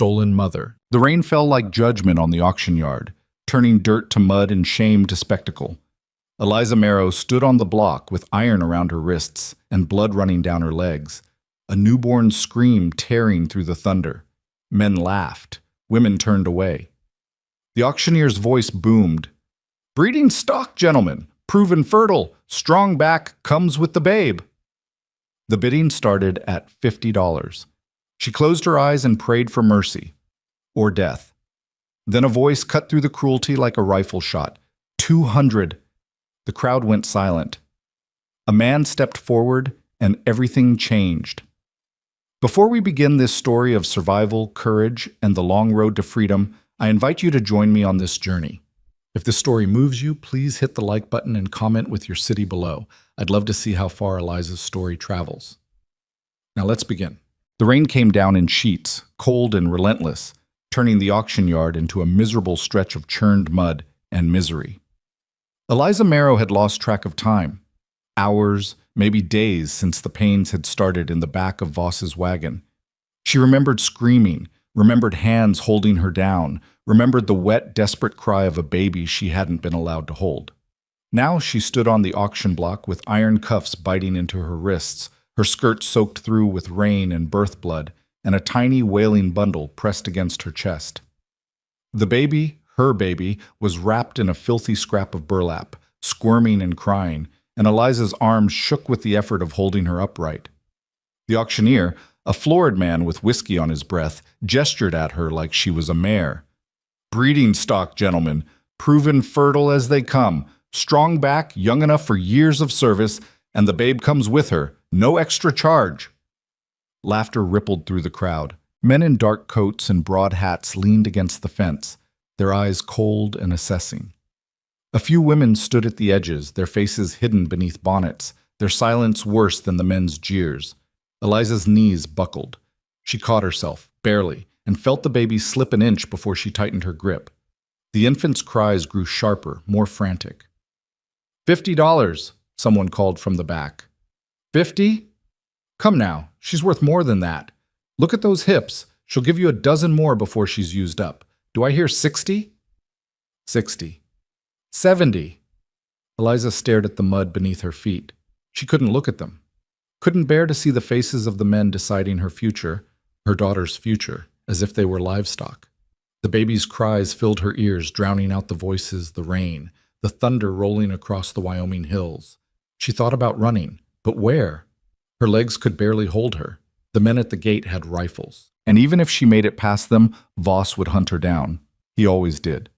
stolen mother. The rain fell like judgment on the auction yard, turning dirt to mud and shame to spectacle. Eliza Marrow stood on the block with iron around her wrists and blood running down her legs, a newborn scream tearing through the thunder. Men laughed. Women turned away. The auctioneer's voice boomed. "Breeding stock, gentlemen, proven fertile, strong back comes with the babe." The bidding started at $50. She closed her eyes and prayed for mercy or death. Then a voice cut through the cruelty like a rifle shot. 200. The crowd went silent. A man stepped forward and everything changed. Before we begin this story of survival, courage, and the long road to freedom, I invite you to join me on this journey. If this story moves you, please hit the like button and comment with your city below. I'd love to see how far Eliza's story travels. Now let's begin. The rain came down in sheets, cold and relentless, turning the auction yard into a miserable stretch of churned mud and misery. Eliza Marrow had lost track of time. Hours, maybe days since the pains had started in the back of Voss's wagon. She remembered screaming, remembered hands holding her down, remembered the wet, desperate cry of a baby she hadn't been allowed to hold. Now she stood on the auction block with iron cuffs biting into her wrists, her skirt soaked through with rain and birth blood, and a tiny wailing bundle pressed against her chest. The baby, her baby, was wrapped in a filthy scrap of burlap, squirming and crying, and Eliza's arms shook with the effort of holding her upright. The auctioneer, a florid man with whiskey on his breath, gestured at her like she was a mare. "Breeding stock, gentlemen, proven fertile as they come, strong back, young enough for years of service, and the babe comes with her, no extra charge." Laughter rippled through the crowd. Men in dark coats and broad hats leaned against the fence, their eyes cold and assessing. A few women stood at the edges, their faces hidden beneath bonnets, their silence worse than the men's jeers. Eliza's knees buckled. She caught herself, barely, and felt the baby slip an inch before she tightened her grip. The infant's cries grew sharper, more frantic. $50, someone called from the back. 50? Come now, she's worth more than that. Look at those hips. She'll give you a dozen more before she's used up. Do I hear 60? 60. 70. Eliza stared at the mud beneath her feet. She couldn't look at them. Couldn't bear to see the faces of the men deciding her future, her daughter's future, as if they were livestock. The baby's cries filled her ears, drowning out the voices, the rain, the thunder rolling across the Wyoming hills. She thought about running, but where? Her legs could barely hold her. The men at the gate had rifles, and even if she made it past them, Voss would hunt her down. He always did.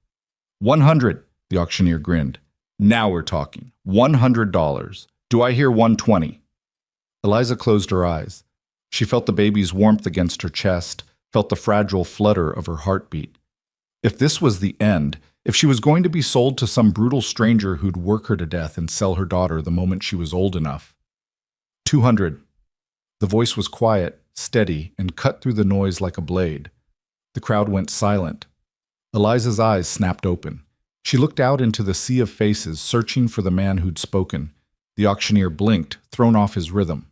100, the auctioneer grinned. Now we're talking. $100. Do I hear 120? Eliza closed her eyes. She felt the baby's warmth against her chest, felt the fragile flutter of her heartbeat. If this was the end, if she was going to be sold to some brutal stranger who'd work her to death and sell her daughter the moment she was old enough. 200. The voice was quiet, steady, and cut through the noise like a blade. The crowd went silent. Eliza's eyes snapped open. She looked out into the sea of faces, searching for the man who'd spoken. The auctioneer blinked, thrown off his rhythm.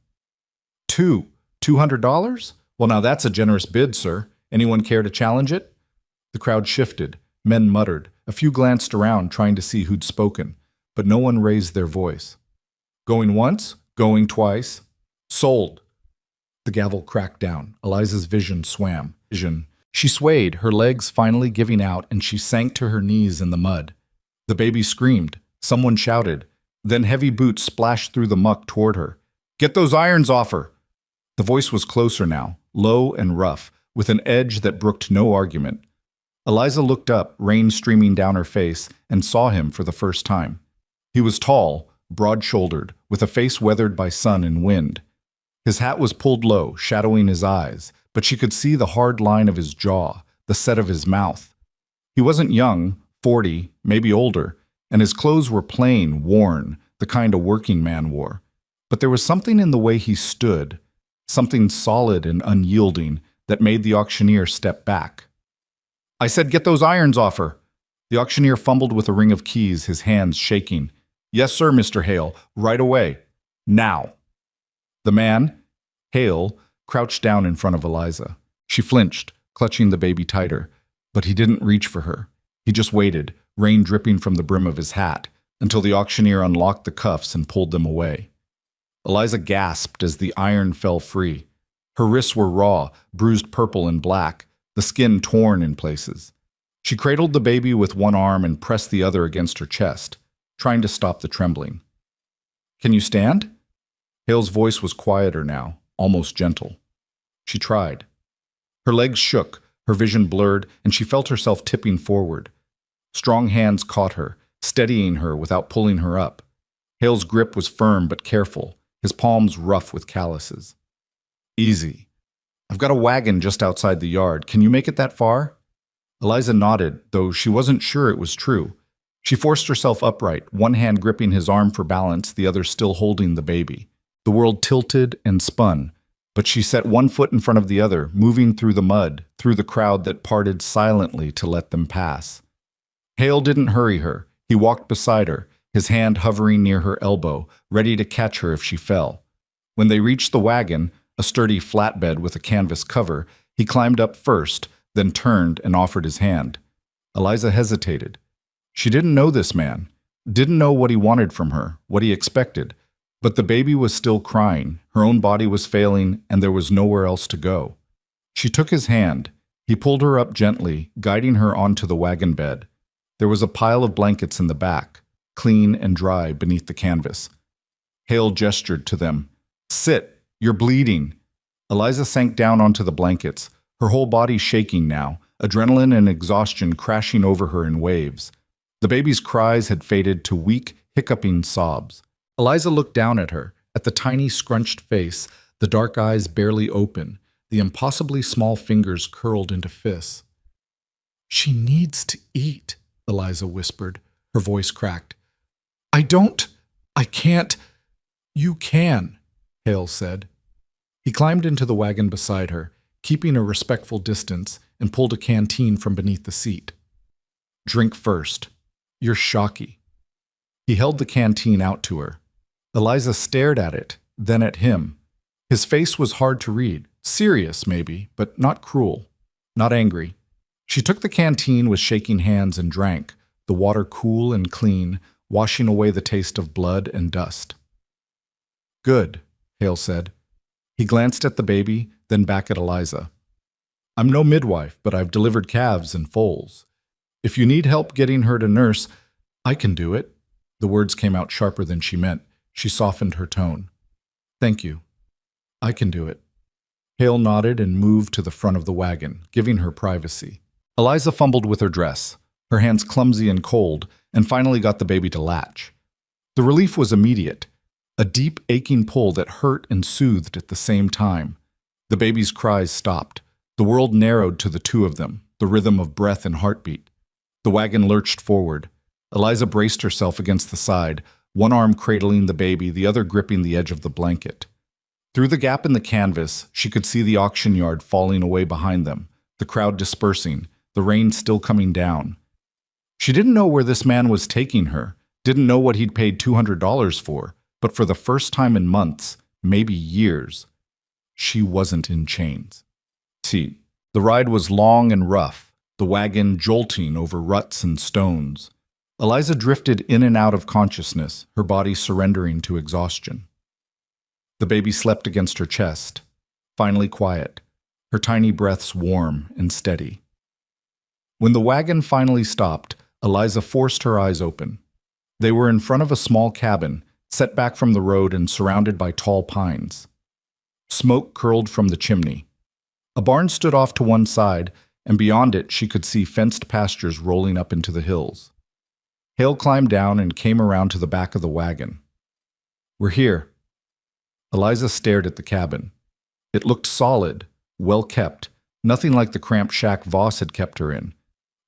$200? Well, now that's a generous bid, sir. Anyone care to challenge it? The crowd shifted. Men muttered. A few glanced around, trying to see who'd spoken, but no one raised their voice. Going once? Going twice? Sold. The gavel cracked down. Eliza's vision swam. She swayed, her legs finally giving out, and she sank to her knees in the mud. The baby screamed. Someone shouted. Then heavy boots splashed through the muck toward her. "Get those irons off her!" The voice was closer now, low and rough, with an edge that brooked no argument. Eliza looked up, rain streaming down her face, and saw him for the first time. He was tall, broad-shouldered, with a face weathered by sun and wind. His hat was pulled low, shadowing his eyes, but she could see the hard line of his jaw, the set of his mouth. He wasn't young, 40, maybe older, and his clothes were plain, worn, the kind a working man wore. But there was something in the way he stood, something solid and unyielding, that made the auctioneer step back. "I said get those irons off her." The auctioneer fumbled with a ring of keys, his hands shaking. "Yes, sir, Mr. Hale, right away. Now." The man, Hale, crouched down in front of Eliza. She flinched, clutching the baby tighter, but he didn't reach for her. He just waited, rain dripping from the brim of his hat, until the auctioneer unlocked the cuffs and pulled them away. Eliza gasped as the iron fell free. Her wrists were raw, bruised purple and black, the skin torn in places. She cradled the baby with one arm and pressed the other against her chest, trying to stop the trembling. "Can you stand?" Hale's voice was quieter now, almost gentle. She tried. Her legs shook, her vision blurred, and she felt herself tipping forward. Strong hands caught her, steadying her without pulling her up. Hale's grip was firm but careful, his palms rough with calluses. "Easy. I've got a wagon just outside the yard. Can you make it that far?" Eliza nodded, though she wasn't sure it was true. She forced herself upright, one hand gripping his arm for balance, the other still holding the baby. The world tilted and spun, but she set one foot in front of the other, moving through the mud, through the crowd that parted silently to let them pass. Hale didn't hurry her. He walked beside her, his hand hovering near her elbow, ready to catch her if she fell. When they reached the wagon, a sturdy flatbed with a canvas cover, he climbed up first, then turned and offered his hand. Eliza hesitated. She didn't know this man, didn't know what he wanted from her, what he expected. But the baby was still crying, her own body was failing, and there was nowhere else to go. She took his hand. He pulled her up gently, guiding her onto the wagon bed. There was a pile of blankets in the back, clean and dry beneath the canvas. Hale gestured to them. "Sit, you're bleeding." Eliza sank down onto the blankets, her whole body shaking now, adrenaline and exhaustion crashing over her in waves. The baby's cries had faded to weak, hiccuping sobs. Eliza looked down at her, at the tiny, scrunched face, the dark eyes barely open, the impossibly small fingers curled into fists. "She needs to eat," Eliza whispered, her voice cracked. I can't." "You can," Hale said. He climbed into the wagon beside her, keeping a respectful distance, and pulled a canteen from beneath the seat. "Drink first. You're shocky." He held the canteen out to her. Eliza stared at it, then at him. His face was hard to read, serious maybe, but not cruel, not angry. She took the canteen with shaking hands and drank, the water cool and clean, washing away the taste of blood and dust. "Good," Hale said. He glanced at the baby, then back at Eliza. "I'm no midwife, but I've delivered calves and foals. If you need help getting her to nurse, I can do it." The words came out sharper than she meant. She softened her tone. "Thank you. I can do it." Hale nodded and moved to the front of the wagon, giving her privacy. Eliza fumbled with her dress, her hands clumsy and cold, and finally got the baby to latch. The relief was immediate, a deep, aching pull that hurt and soothed at the same time. The baby's cries stopped. The world narrowed to the two of them, the rhythm of breath and heartbeat. The wagon lurched forward. Eliza braced herself against the side, one arm cradling the baby, the other gripping the edge of the blanket. Through the gap in the canvas, she could see the auction yard falling away behind them, the crowd dispersing, the rain still coming down. She didn't know where this man was taking her, didn't know what he'd paid $200 for, but for the first time in months, maybe years, she wasn't in chains. See, the ride was long and rough, the wagon jolting over ruts and stones. Eliza drifted in and out of consciousness, her body surrendering to exhaustion. The baby slept against her chest, finally quiet, her tiny breaths warm and steady. When the wagon finally stopped, Eliza forced her eyes open. They were in front of a small cabin, set back from the road and surrounded by tall pines. Smoke curled from the chimney. A barn stood off to one side, and beyond it she could see fenced pastures rolling up into the hills. Hale climbed down and came around to the back of the wagon. "We're here." Eliza stared at the cabin. It looked solid, well kept, nothing like the cramped shack Voss had kept her in.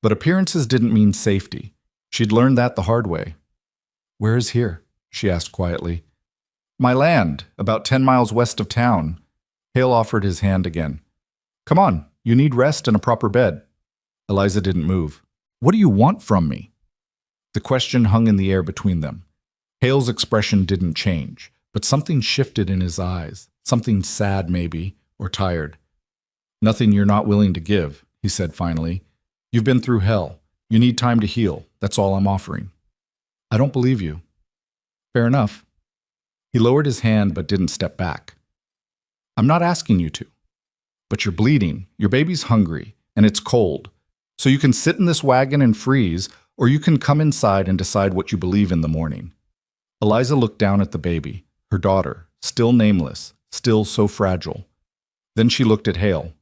But appearances didn't mean safety. She'd learned that the hard way. "Where is here?" she asked quietly. "My land, about 10 miles west of town." Hale offered his hand again. "Come on, you need rest and a proper bed." Eliza didn't move. "What do you want from me?" The question hung in the air between them. Hale's expression didn't change, but something shifted in his eyes, something sad maybe, or tired. Nothing you're not willing to give, he said finally. You've been through hell. You need time to heal. That's all I'm offering. I don't believe you. Fair enough. He lowered his hand but didn't step back. I'm not asking you to. But you're bleeding, your baby's hungry, and it's cold. So you can sit in this wagon and freeze, or you can come inside and decide what you believe in the morning. Eliza looked down at the baby, her daughter, still nameless, still so fragile. Then she looked at Hale.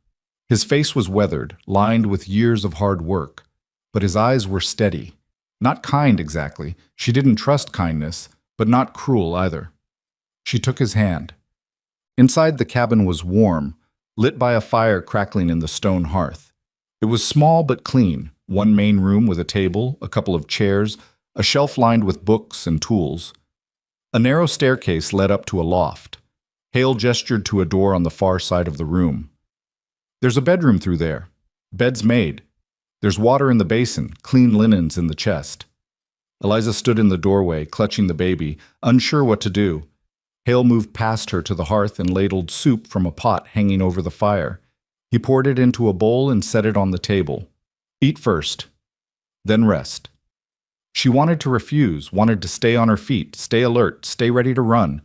His face was weathered, lined with years of hard work, but his eyes were steady. Not kind exactly. She didn't trust kindness, but not cruel either. She took his hand. Inside the cabin was warm, lit by a fire crackling in the stone hearth. It was small but clean, one main room with a table, a couple of chairs, a shelf lined with books and tools. A narrow staircase led up to a loft. Hale gestured to a door on the far side of the room. There's a bedroom through there. Bed's made. There's water in the basin, clean linens in the chest. Eliza stood in the doorway, clutching the baby, unsure what to do. Hale moved past her to the hearth and ladled soup from a pot hanging over the fire. He poured it into a bowl and set it on the table. Eat first, then rest. She wanted to refuse, wanted to stay on her feet, stay alert, stay ready to run.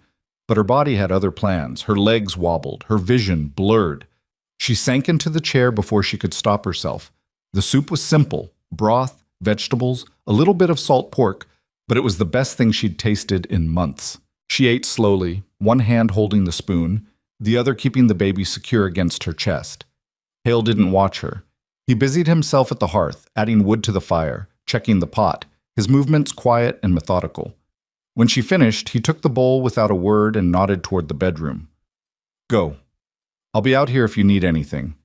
But her body had other plans. Her legs wobbled, her vision blurred. She sank into the chair before she could stop herself. The soup was simple, broth, vegetables, a little bit of salt pork, but it was the best thing she'd tasted in months. She ate slowly, one hand holding the spoon, the other keeping the baby secure against her chest. Hale didn't watch her. He busied himself at the hearth, adding wood to the fire, checking the pot, his movements quiet and methodical. When she finished, he took the bowl without a word and nodded toward the bedroom. Go. I'll be out here if you need anything.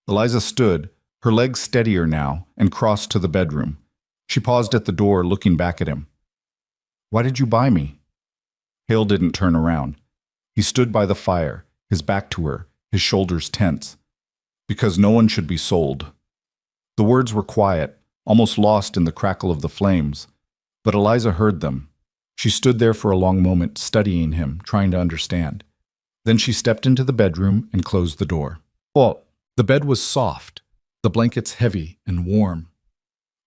Eliza stood, her legs steadier now, and crossed to the bedroom. She paused at the door, looking back at him. Why did you buy me? Hale didn't turn around. He stood by the fire, his back to her, his shoulders tense. Because no one should be sold. The words were quiet, almost lost in the crackle of the flames, but Eliza heard them. She stood there for a long moment, studying him, trying to understand. Then she stepped into the bedroom and closed the door. Well, the bed was soft, the blankets heavy and warm.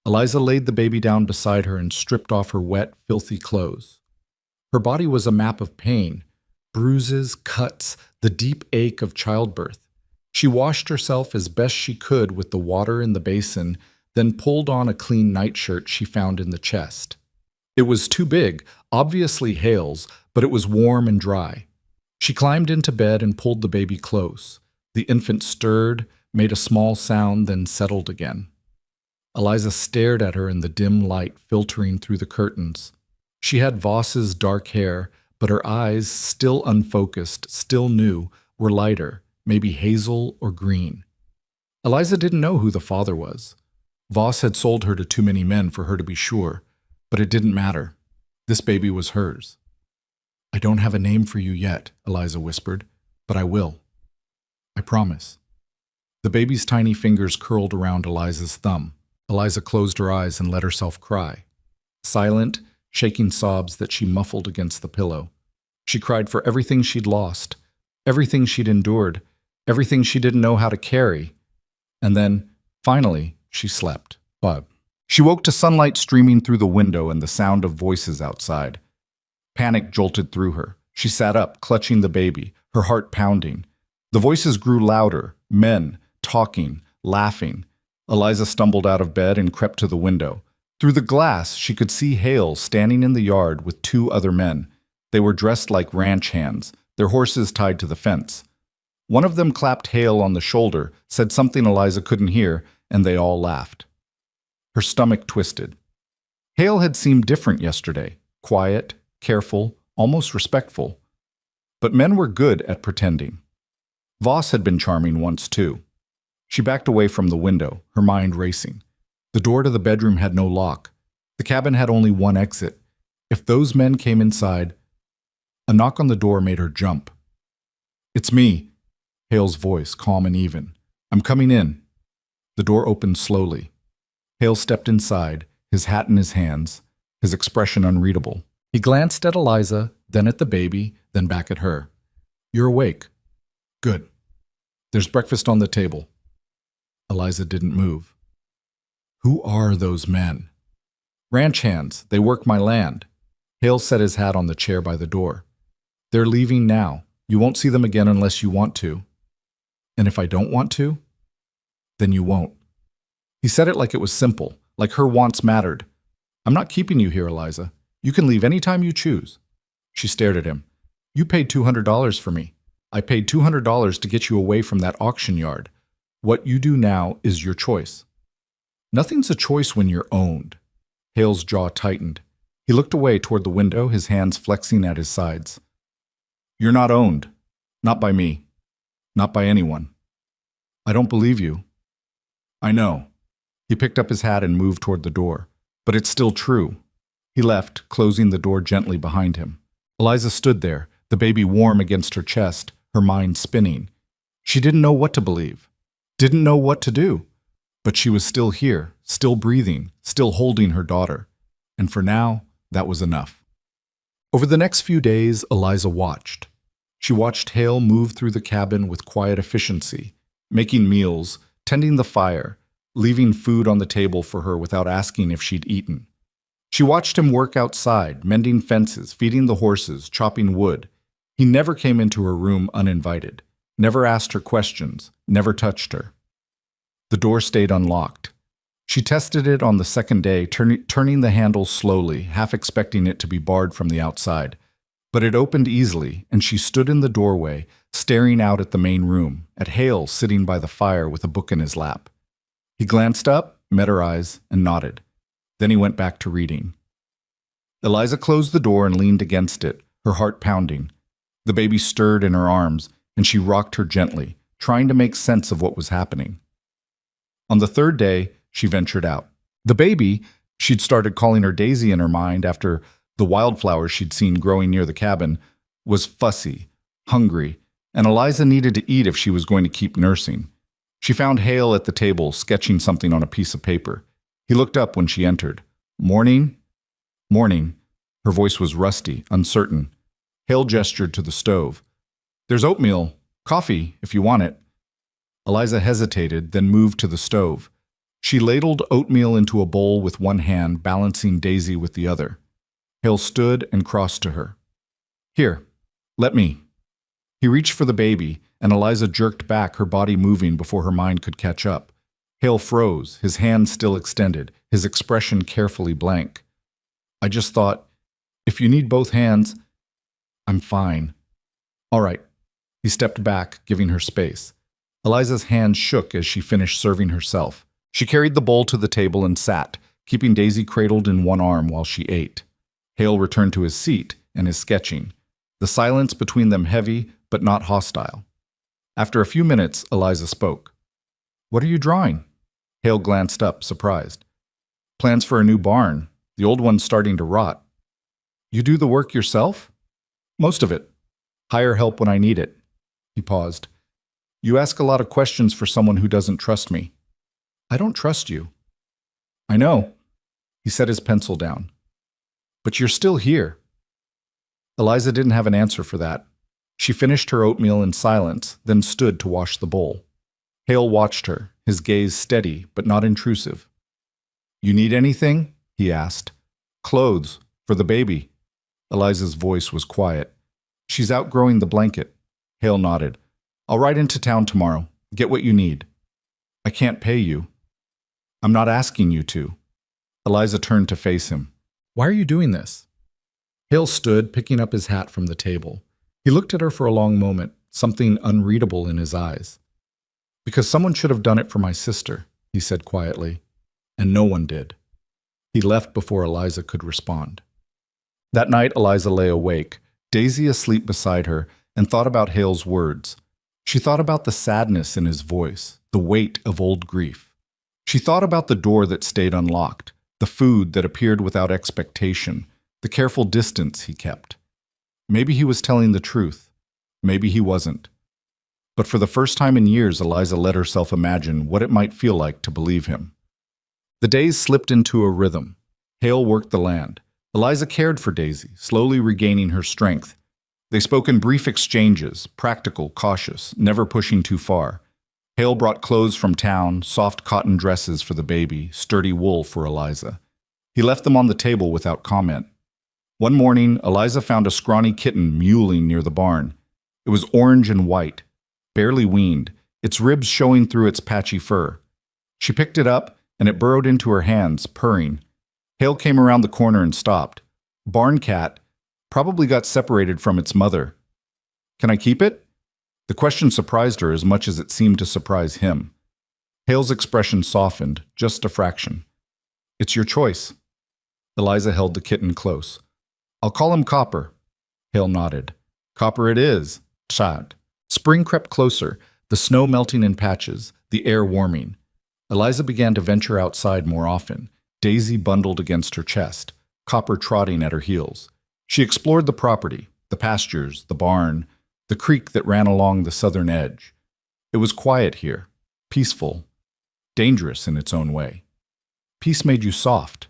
Eliza laid the baby down beside her and stripped off her wet, filthy clothes. Her body was a map of pain, bruises, cuts, the deep ache of childbirth. She washed herself as best she could with the water in the basin, then pulled on a clean nightshirt she found in the chest. It was too big, obviously Hale's, but it was warm and dry. She climbed into bed and pulled the baby close. The infant stirred, made a small sound, then settled again. Eliza stared at her in the dim light filtering through the curtains. She had Voss's dark hair, but her eyes, still unfocused, still new, were lighter, maybe hazel or green. Eliza didn't know who the father was. Voss had sold her to too many men for her to be sure, but it didn't matter. This baby was hers. I don't have a name for you yet, Eliza whispered, but I will. I promise. The baby's tiny fingers curled around Eliza's thumb. Eliza closed her eyes and let herself cry. Silent, shaking sobs that she muffled against the pillow. She cried for everything she'd lost, everything she'd endured, everything she didn't know how to carry. And then, finally, she slept. But she woke to sunlight streaming through the window and the sound of voices outside. Panic jolted through her. She sat up, clutching the baby, her heart pounding. The voices grew louder, men, talking, laughing. Eliza stumbled out of bed and crept to the window. Through the glass, she could see Hale standing in the yard with two other men. They were dressed like ranch hands, their horses tied to the fence. One of them clapped Hale on the shoulder, said something Eliza couldn't hear, and they all laughed. Her stomach twisted. Hale had seemed different yesterday, quiet, careful, almost respectful. But men were good at pretending. Voss had been charming once, too. She backed away from the window, her mind racing. The door to the bedroom had no lock. The cabin had only one exit. If those men came inside, a knock on the door made her jump. It's me, Hale's voice, calm and even. I'm coming in. The door opened slowly. Hale stepped inside, his hat in his hands, his expression unreadable. He glanced at Eliza, then at the baby, then back at her. You're awake. Good. There's breakfast on the table. Eliza didn't move. Who are those men? Ranch hands. They work my land. Hale set his hat on the chair by the door. They're leaving now. You won't see them again unless you want to. And if I don't want to, then you won't. He said it like it was simple, like her wants mattered. I'm not keeping you here, Eliza. You can leave any time you choose. She stared at him. You paid $200 for me. I paid $200 to get you away from that auction yard. What you do now is your choice. Nothing's a choice when you're owned. Hale's jaw tightened. He looked away toward the window, his hands flexing at his sides. You're not owned. Not by me. Not by anyone. I don't believe you. I know. He picked up his hat and moved toward the door. But it's still true. He left, closing the door gently behind him. Eliza stood there, the baby warm against her chest, her mind spinning. She didn't know what to believe, didn't know what to do. But she was still here, still breathing, still holding her daughter. And for now, that was enough. Over the next few days, Eliza watched. She watched Hale move through the cabin with quiet efficiency, making meals, tending the fire, leaving food on the table for her without asking if she'd eaten. She watched him work outside, mending fences, feeding the horses, chopping wood. He never came into her room uninvited, never asked her questions, never touched her. The door stayed unlocked. She tested it on the second day, turning the handle slowly, half expecting it to be barred from the outside. But it opened easily, and she stood in the doorway, staring out at the main room, at Hale sitting by the fire with a book in his lap. He glanced up, met her eyes, and nodded. Then he went back to reading. Eliza closed the door and leaned against it, her heart pounding. The baby stirred in her arms, and she rocked her gently, trying to make sense of what was happening. On the third day, she ventured out. The baby, she'd started calling her Daisy in her mind after the wildflowers she'd seen growing near the cabin, was fussy, hungry, and Eliza needed to eat if she was going to keep nursing. She found Hale at the table, sketching something on a piece of paper. He looked up when she entered. Morning? Morning. Her voice was rusty, uncertain. Hale gestured to the stove. There's oatmeal, coffee, if you want it. Eliza hesitated, then moved to the stove. She ladled oatmeal into a bowl with one hand, balancing Daisy with the other. Hale stood and crossed to her. Here, let me. He reached for the baby, and Eliza jerked back, her body moving before her mind could catch up. Hale froze, his hand still extended, his expression carefully blank. I just thought, if you need both hands, I'm fine. All right. He stepped back, giving her space. Eliza's hand shook as she finished serving herself. She carried the bowl to the table and sat, keeping Daisy cradled in one arm while she ate. Hale returned to his seat and his sketching, the silence between them heavy but not hostile. After a few minutes, Eliza spoke. What are you drawing? Hale glanced up, surprised. Plans for a new barn. The old one's starting to rot. You do the work yourself? Most of it. Hire help when I need it. He paused. You ask a lot of questions for someone who doesn't trust me. I don't trust you. I know. He set his pencil down. But you're still here. Eliza didn't have an answer for that. She finished her oatmeal in silence, then stood to wash the bowl. Hale watched her, his gaze steady but not intrusive. You need anything? He asked. Clothes, for the baby. Eliza's voice was quiet. She's outgrowing the blanket. Hale nodded. I'll ride into town tomorrow. Get what you need. I can't pay you. I'm not asking you to. Eliza turned to face him. Why are you doing this? Hale stood, picking up his hat from the table. He looked at her for a long moment, something unreadable in his eyes. Because someone should have done it for my sister, he said quietly, and no one did. He left before Eliza could respond. That night, Eliza lay awake, Daisy asleep beside her, and thought about Hale's words. She thought about the sadness in his voice, the weight of old grief. She thought about the door that stayed unlocked, the food that appeared without expectation, the careful distance he kept. Maybe he was telling the truth. Maybe he wasn't. But for the first time in years, Eliza let herself imagine what it might feel like to believe him. The days slipped into a rhythm. Hale worked the land. Eliza cared for Daisy, slowly regaining her strength. They spoke in brief exchanges, practical, cautious, never pushing too far. Hale brought clothes from town, soft cotton dresses for the baby, sturdy wool for Eliza. He left them on the table without comment. One morning, Eliza found a scrawny kitten mewling near the barn. It was orange and white, barely weaned, its ribs showing through its patchy fur. She picked it up, and it burrowed into her hands, purring. Hale came around the corner and stopped. Barn cat probably got separated from its mother. "Can I keep it?" The question surprised her as much as it seemed to surprise him. Hale's expression softened, just a fraction. "It's your choice." Eliza held the kitten close. "I'll call him Copper." Hale nodded. "Copper it is." Chad. Spring crept closer, the snow melting in patches, the air warming. Eliza began to venture outside more often, Daisy bundled against her chest, Copper trotting at her heels. She explored the property, the pastures, the barn, the creek that ran along the southern edge. It was quiet here, peaceful, dangerous in its own way. Peace made you soft,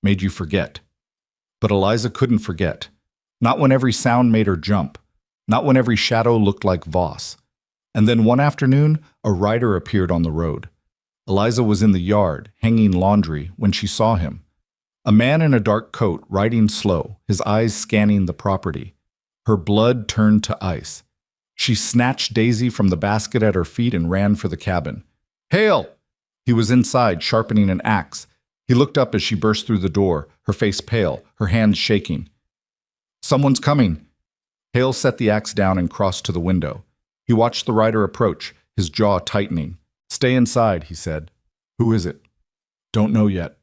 made you forget. But Eliza couldn't forget. Not when every sound made her jump. Not when every shadow looked like Voss. And then one afternoon, a rider appeared on the road. Eliza was in the yard, hanging laundry, when she saw him. A man in a dark coat, riding slow, his eyes scanning the property. Her blood turned to ice. She snatched Daisy from the basket at her feet and ran for the cabin. "Hale!" He was inside, sharpening an axe. He looked up as she burst through the door, her face pale, her hands shaking. "Someone's coming." Hale set the axe down and crossed to the window. He watched the rider approach, his jaw tightening. "Stay inside," he said. "Who is it?" "Don't know yet."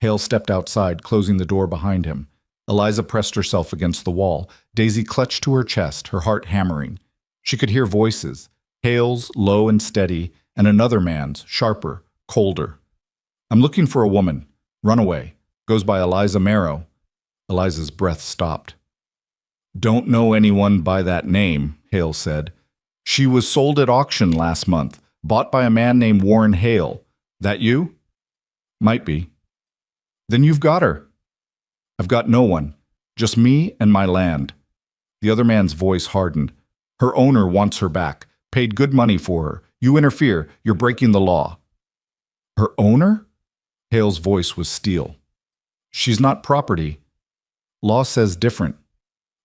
Hale stepped outside, closing the door behind him. Eliza pressed herself against the wall. Daisy clutched to her chest, her heart hammering. She could hear voices, Hale's, low and steady, and another man's, sharper, colder. "I'm looking for a woman. Runaway. Goes by Eliza Marrow." Eliza's breath stopped. "Don't know anyone by that name," Hale said. "She was sold at auction last month, bought by a man named Warren Hale. That you?" "Might be." "Then you've got her." "I've got no one. Just me and my land." The other man's voice hardened. "Her owner wants her back. Paid good money for her. You interfere. You're breaking the law." "Her owner?" Hale's voice was steel. "She's not property. Law says different."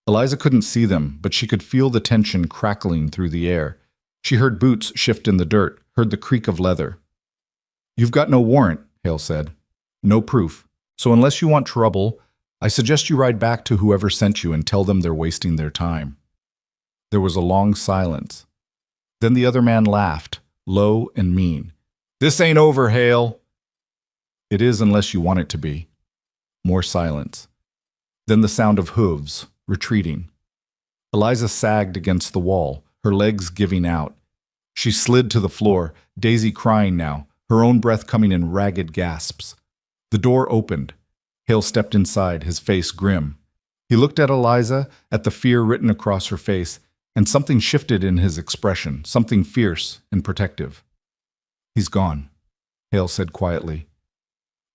Eliza couldn't see them, but she could feel the tension crackling through the air. She heard boots shift in the dirt, heard the creak of leather. "You've got no warrant," Hale said. "No proof. So unless you want trouble, I suggest you ride back to whoever sent you and tell them they're wasting their time." There was a long silence. Then the other man laughed, low and mean. "This ain't over, Hale." "It is unless you want it to be." More silence. Then the sound of hooves, retreating. Eliza sagged against the wall, her legs giving out. She slid to the floor, Daisy crying now, her own breath coming in ragged gasps. The door opened. Hale stepped inside, his face grim. He looked at Eliza, at the fear written across her face, and something shifted in his expression, something fierce and protective. "He's gone," Hale said quietly.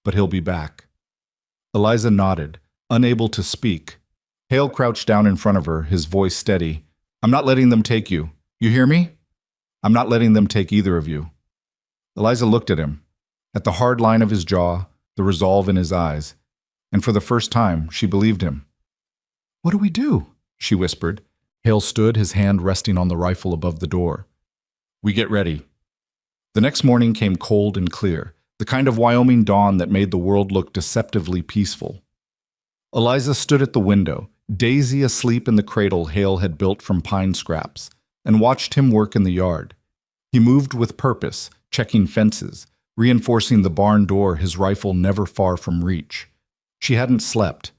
"But he'll be back." Eliza nodded, unable to speak. Hale crouched down in front of her, his voice steady. "I'm not letting them take you. You hear me? I'm not letting them take either of you." Eliza looked at him, at the hard line of his jaw, the resolve in his eyes, and for the first time, she believed him. "What do we do?" she whispered. Hale stood, his hand resting on the rifle above the door. "We get ready." The next morning came cold and clear, the kind of Wyoming dawn that made the world look deceptively peaceful. Eliza stood at the window, Daisy asleep in the cradle Hale had built from pine scraps, and watched him work in the yard. He moved with purpose, checking fences, reinforcing the barn door, his rifle never far from reach. She hadn't slept.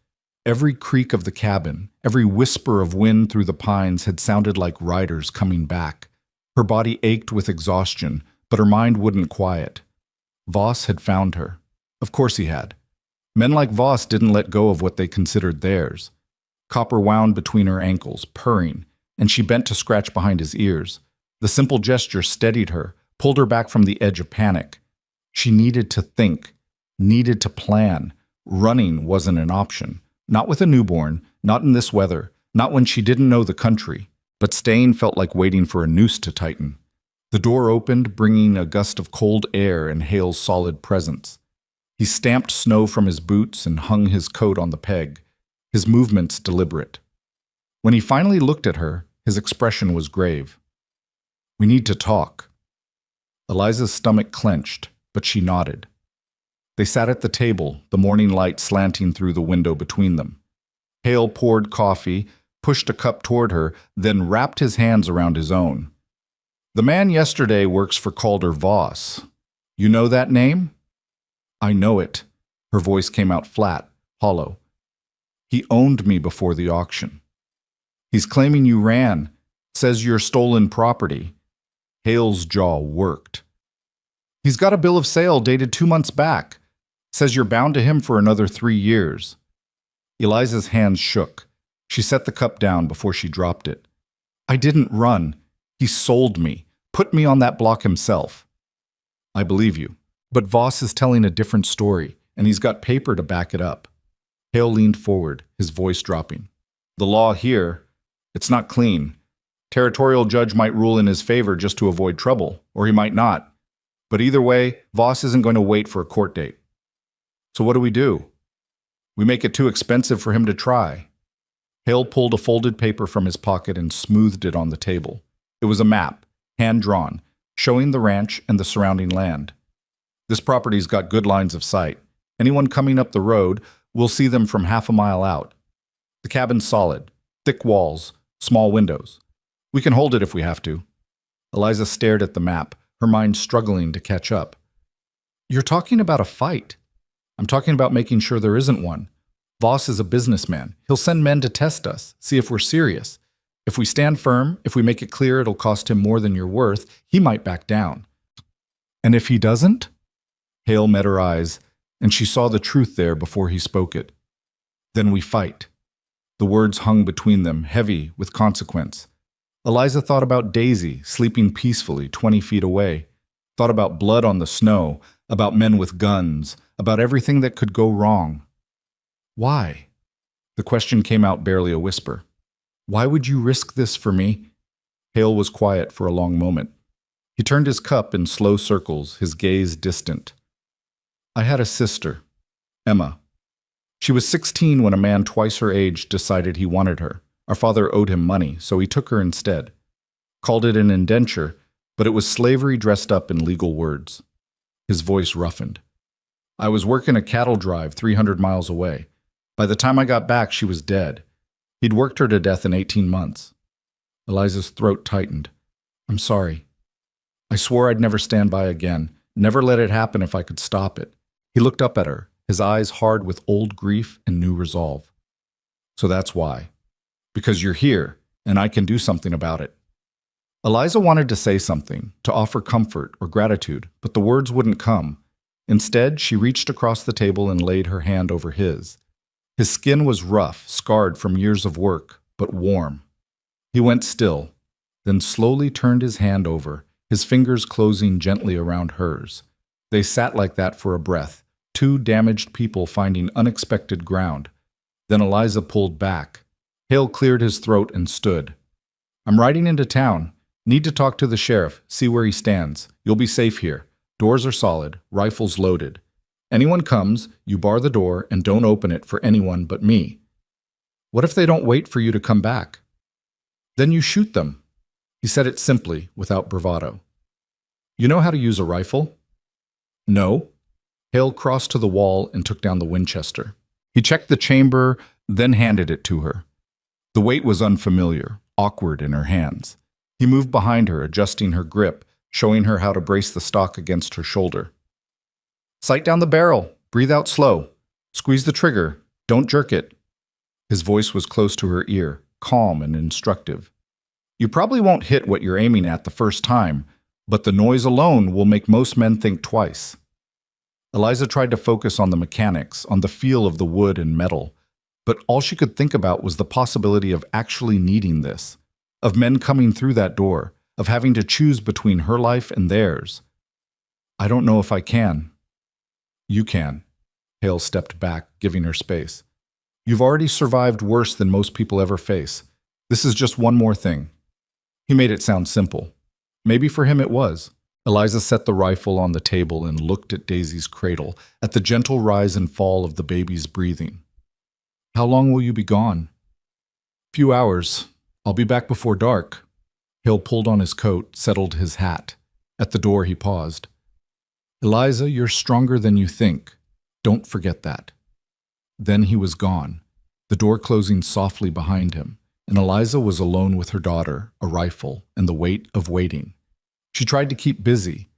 Every creak of the cabin, every whisper of wind through the pines had sounded like riders coming back. Her body ached with exhaustion, but her mind wouldn't quiet. Voss had found her. Of course he had. Men like Voss didn't let go of what they considered theirs. Copper wound between her ankles, purring, and she bent to scratch behind his ears. The simple gesture steadied her, pulled her back from the edge of panic. She needed to think, needed to plan. Running wasn't an option. Not with a newborn, not in this weather, Not when she didn't know the country, but staying felt like waiting for a noose to tighten. The door opened, bringing a gust of cold air and Hale's solid presence. He stamped snow from his boots and hung his coat on the peg, his movements deliberate. When he finally looked at her, his expression was grave. "We need to talk." Eliza's stomach clenched, but she nodded. They sat at the table, the morning light slanting through the window between them. Hale poured coffee, pushed a cup toward her, then wrapped his hands around his own. "The man yesterday works for Calder Voss. You know that name?" "I know it." Her voice came out flat, hollow. "He owned me before the auction." "He's claiming you ran. Says you're stolen property." Hale's jaw worked. "He's got a bill of sale dated 2 months back. Says you're bound to him for another 3 years. Eliza's hands shook. She set the cup down before she dropped it. "I didn't run. He sold me, put me on that block himself." "I believe you. But Voss is telling a different story, and he's got paper to back it up." Hale leaned forward, his voice dropping. "The law here, it's not clean. Territorial judge might rule in his favor just to avoid trouble, or he might not. But either way, Voss isn't going to wait for a court date. So what do? We make it too expensive for him to try." Hale pulled a folded paper from his pocket and smoothed it on the table. It was a map, hand-drawn, showing the ranch and the surrounding land. "This property's got good lines of sight. Anyone coming up the road will see them from half a mile out. The cabin's solid, thick walls, small windows. We can hold it if we have to." Eliza stared at the map, her mind struggling to catch up. "You're talking about a fight." "I'm talking about making sure there isn't one. Voss is a businessman. He'll send men to test us, see if we're serious. If we stand firm, if we make it clear it'll cost him more than you're worth, he might back down." "And if he doesn't?" Hale met her eyes, and she saw the truth there before he spoke it. "Then we fight." The words hung between them, heavy with consequence. Eliza thought about Daisy, sleeping peacefully 20 feet away. Thought about blood on the snow, about men with guns, about everything that could go wrong. "Why?" The question came out barely a whisper. "Why would you risk this for me?" Hale was quiet for a long moment. He turned his cup in slow circles, his gaze distant. "I had a sister, Emma. She was 16 when a man twice her age decided he wanted her. Our father owed him money, so he took her instead. Called it an indenture, but it was slavery dressed up in legal words." His voice roughened. "I was working a cattle drive 300 miles away. By the time I got back, she was dead. He'd worked her to death in 18 months. Eliza's throat tightened. "I'm sorry. I swore I'd never stand by again, never let it happen if I could stop it." He looked up at her, his eyes hard with old grief and new resolve. "So that's why. Because you're here, and I can do something about it." Eliza wanted to say something, to offer comfort or gratitude, but the words wouldn't come. Instead, she reached across the table and laid her hand over his. His skin was rough, scarred from years of work, but warm. He went still, then slowly turned his hand over, his fingers closing gently around hers. They sat like that for a breath, two damaged people finding unexpected ground. Then Eliza pulled back. Hale cleared his throat and stood. "I'm riding into town. Need to talk to the sheriff, see where he stands. You'll be safe here. Doors are solid, rifles loaded. Anyone comes, you bar the door and don't open it for anyone but me." "What if they don't wait for you to come back?" "Then you shoot them." He said it simply, without bravado. "You know how to use a rifle?" "No." Hale crossed to the wall and took down the Winchester. He checked the chamber, then handed it to her. The weight was unfamiliar, awkward in her hands. He moved behind her, adjusting her grip, showing her how to brace the stock against her shoulder. "Sight down the barrel. Breathe out slow. Squeeze the trigger. Don't jerk it." His voice was close to her ear, calm and instructive. "You probably won't hit what you're aiming at the first time, but the noise alone will make most men think twice." Eliza tried to focus on the mechanics, on the feel of the wood and metal, but all she could think about was the possibility of actually needing this, of men coming through that door, of having to choose between her life and theirs. "I don't know if I can." "You can." Hale stepped back, giving her space. You've already survived worse than most people ever face. This is just one more thing. He made it sound simple. Maybe for him it was. Eliza set the rifle on the table and looked at Daisy's cradle, at the gentle rise and fall of the baby's breathing. How long will you be gone? Few hours. I'll be back before dark. Hale pulled on his coat, settled his hat. At the door he paused. Eliza, you're stronger than you think. Don't forget that. Then he was gone, the door closing softly behind him, and Eliza was alone with her daughter, a rifle, and the weight of waiting. She tried to keep busy,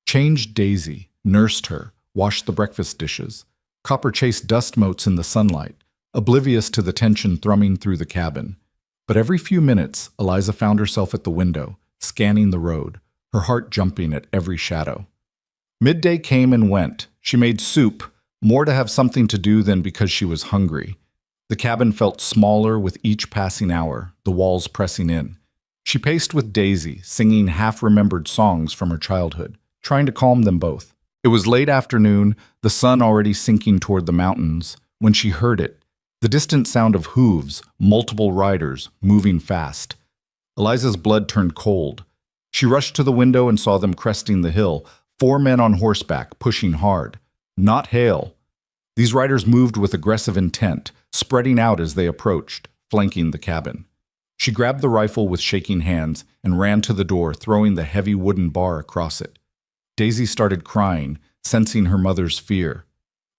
changed Daisy, nursed her, washed the breakfast dishes. Copper chased dust motes in the sunlight, oblivious to the tension thrumming through the cabin. But every few minutes, Eliza found herself at the window, scanning the road, her heart jumping at every shadow. Midday came and went. She made soup, more to have something to do than because she was hungry. The cabin felt smaller with each passing hour, the walls pressing in. She paced with Daisy, singing half-remembered songs from her childhood, trying to calm them both. It was late afternoon, the sun already sinking toward the mountains, when she heard it, the distant sound of hooves, multiple riders, moving fast. Eliza's blood turned cold. She rushed to the window and saw them cresting the hill, 4 men on horseback, pushing hard. Not Hale. These riders moved with aggressive intent, spreading out as they approached, flanking the cabin. She grabbed the rifle with shaking hands and ran to the door, throwing the heavy wooden bar across it. Daisy started crying, sensing her mother's fear.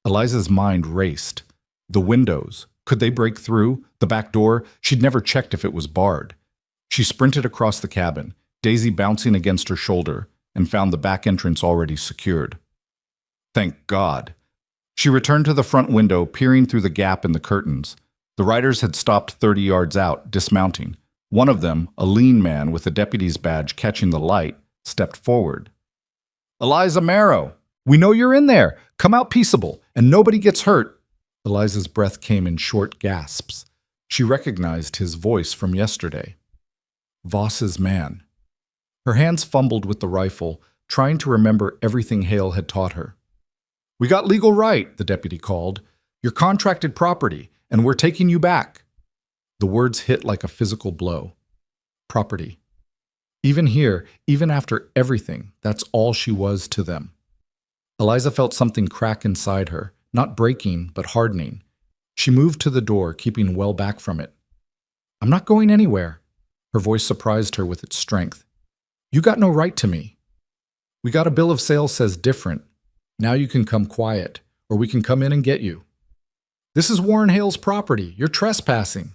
Eliza's mind raced. The windows. Could they break through? The back door? She'd never checked if it was barred. She sprinted across the cabin, Daisy bouncing against her shoulder, and found the back entrance already secured. Thank God. She returned to the front window, peering through the gap in the curtains. The riders had stopped 30 yards out, dismounting. One of them, a lean man with a deputy's badge catching the light, stepped forward. Eliza Marrow, we know you're in there. Come out peaceable, and nobody gets hurt. Eliza's breath came in short gasps. She recognized his voice from yesterday. Voss's man. Her hands fumbled with the rifle, trying to remember everything Hale had taught her. We got legal right, the deputy called. You're contracted property, and we're taking you back. The words hit like a physical blow. Property. Even here, even after everything, that's all she was to them. Eliza felt something crack inside her, not breaking, but hardening. She moved to the door, keeping well back from it. I'm not going anywhere. Her voice surprised her with its strength. You got no right to me. We got a bill of sale says different. Now you can come quiet, or we can come in and get you. This is Warren Hale's property. You're trespassing.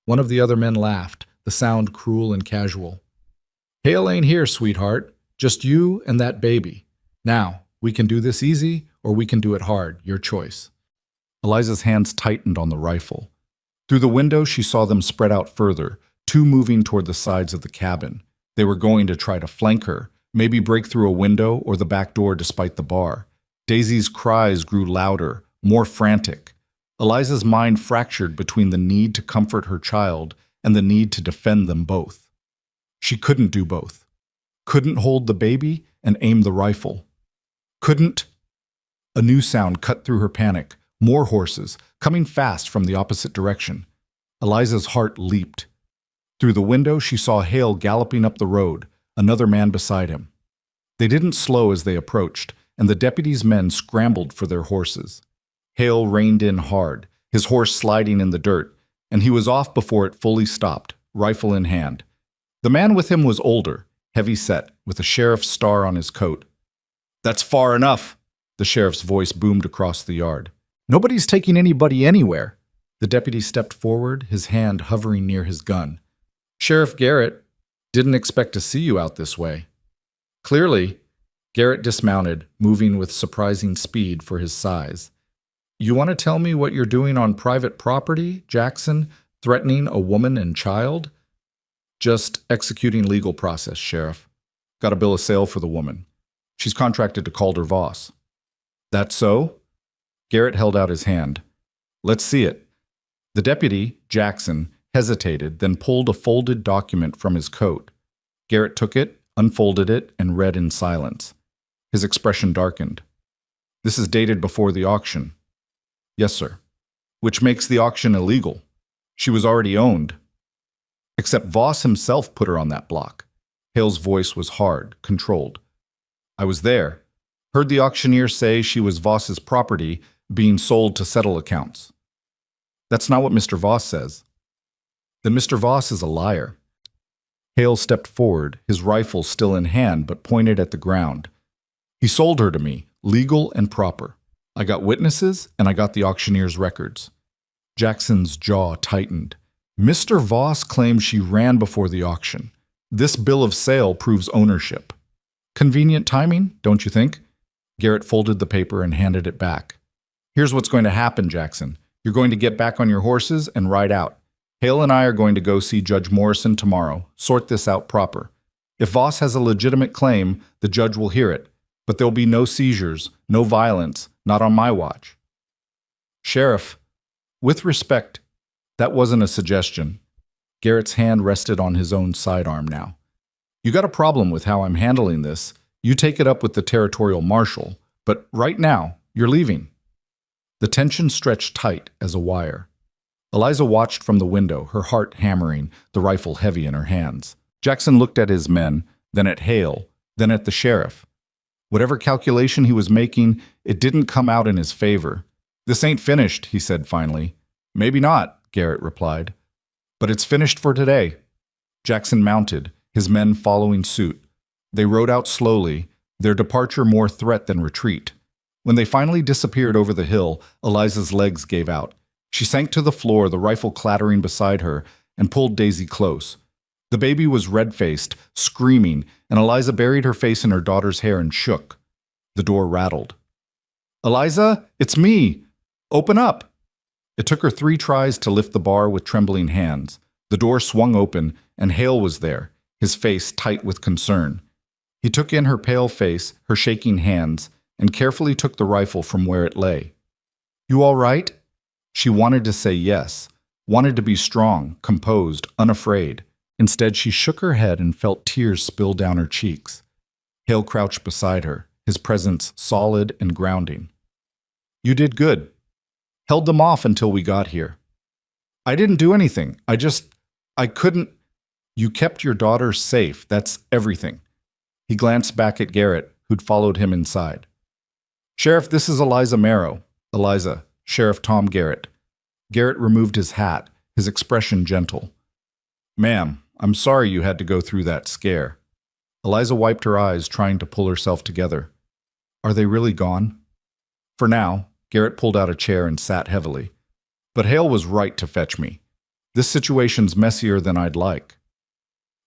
One of the other men laughed, the sound cruel and casual. Hale ain't here, sweetheart. Just you and that baby. Now, we can do this easy, or we can do it hard. Your choice. Eliza's hands tightened on the rifle. Through the window, she saw them spread out further, 2 moving toward the sides of the cabin. They were going to try to flank her, maybe break through a window or the back door despite the bar. Daisy's cries grew louder, more frantic. Eliza's mind fractured between the need to comfort her child and the need to defend them both. She couldn't do both. Couldn't hold the baby and aim the rifle. Couldn't. A new sound cut through her panic. More horses, coming fast from the opposite direction. Eliza's heart leaped. Through the window, she saw Hale galloping up the road, another man beside him. They didn't slow as they approached, and the deputy's men scrambled for their horses. Hale reined in hard, his horse sliding in the dirt, and he was off before it fully stopped, rifle in hand. The man with him was older, heavy-set, with a sheriff's star on his coat. That's far enough, the sheriff's voice boomed across the yard. Nobody's taking anybody anywhere. The deputy stepped forward, his hand hovering near his gun. Sheriff Garrett, didn't expect to see you out this way. Clearly, Garrett dismounted, moving with surprising speed for his size. You want to tell me what you're doing on private property, Jackson, threatening a woman and child? Just executing legal process, Sheriff. Got a bill of sale for the woman. She's contracted to Calder Voss. That so? Garrett held out his hand. Let's see it. The deputy, Jackson, hesitated, then pulled a folded document from his coat. Garrett took it, unfolded it, and read in silence. His expression darkened. This is dated before the auction. Yes, sir. which makes the auction illegal. She was already owned. Except Voss himself put her on that block. Hale's voice was hard, controlled. I was there. Heard the auctioneer say she was Voss's property being sold to settle accounts. That's not what Mr. Voss says. Then Mr. Voss is a liar. Hale stepped forward, his rifle still in hand but pointed at the ground. He sold her to me, legal and proper. I got witnesses and I got the auctioneer's records. Jackson's jaw tightened. Mr. Voss claims she ran before the auction. This bill of sale proves ownership. Convenient timing, don't you think? Garrett folded the paper and handed it back. Here's what's going to happen, Jackson. You're going to get back on your horses and ride out. Hale and I are going to go see Judge Morrison tomorrow, sort this out proper. If Voss has a legitimate claim, the judge will hear it, but there'll be no seizures, no violence, not on my watch. Sheriff, with respect, that wasn't a suggestion. Garrett's hand rested on his own sidearm now. You got a problem with how I'm handling this. You take it up with the territorial marshal, but right now, you're leaving. The tension stretched tight as a wire. Eliza watched from the window, her heart hammering, the rifle heavy in her hands. Jackson looked at his men, then at Hale, then at the sheriff. Whatever calculation he was making, it didn't come out in his favor. This ain't finished, he said finally. Maybe not, Garrett replied. But it's finished for today. Jackson mounted, his men following suit. They rode out slowly, their departure more threat than retreat. When they finally disappeared over the hill, Eliza's legs gave out. She sank to the floor, the rifle clattering beside her, and pulled Daisy close. The baby was red-faced, screaming, and Eliza buried her face in her daughter's hair and shook. The door rattled. Eliza, it's me! Open up! It took her 3 tries to lift the bar with trembling hands. The door swung open, and Hale was there, his face tight with concern. He took in her pale face, her shaking hands, and carefully took the rifle from where it lay. You all right? She wanted to say yes, wanted to be strong, composed, unafraid. Instead, she shook her head and felt tears spill down her cheeks. Hale crouched beside her, his presence solid and grounding. You did good. Held them off until we got here. I didn't do anything. I couldn't. You kept your daughter safe. That's everything. He glanced back at Garrett, who'd followed him inside. Sheriff, this is Eliza Marrow. Eliza, Sheriff Tom Garrett. Garrett removed his hat, his expression gentle. Ma'am, I'm sorry you had to go through that scare. Eliza wiped her eyes, trying to pull herself together. Are they really gone? For now. Garrett pulled out a chair and sat heavily. But Hale was right to fetch me. This situation's messier than I'd like.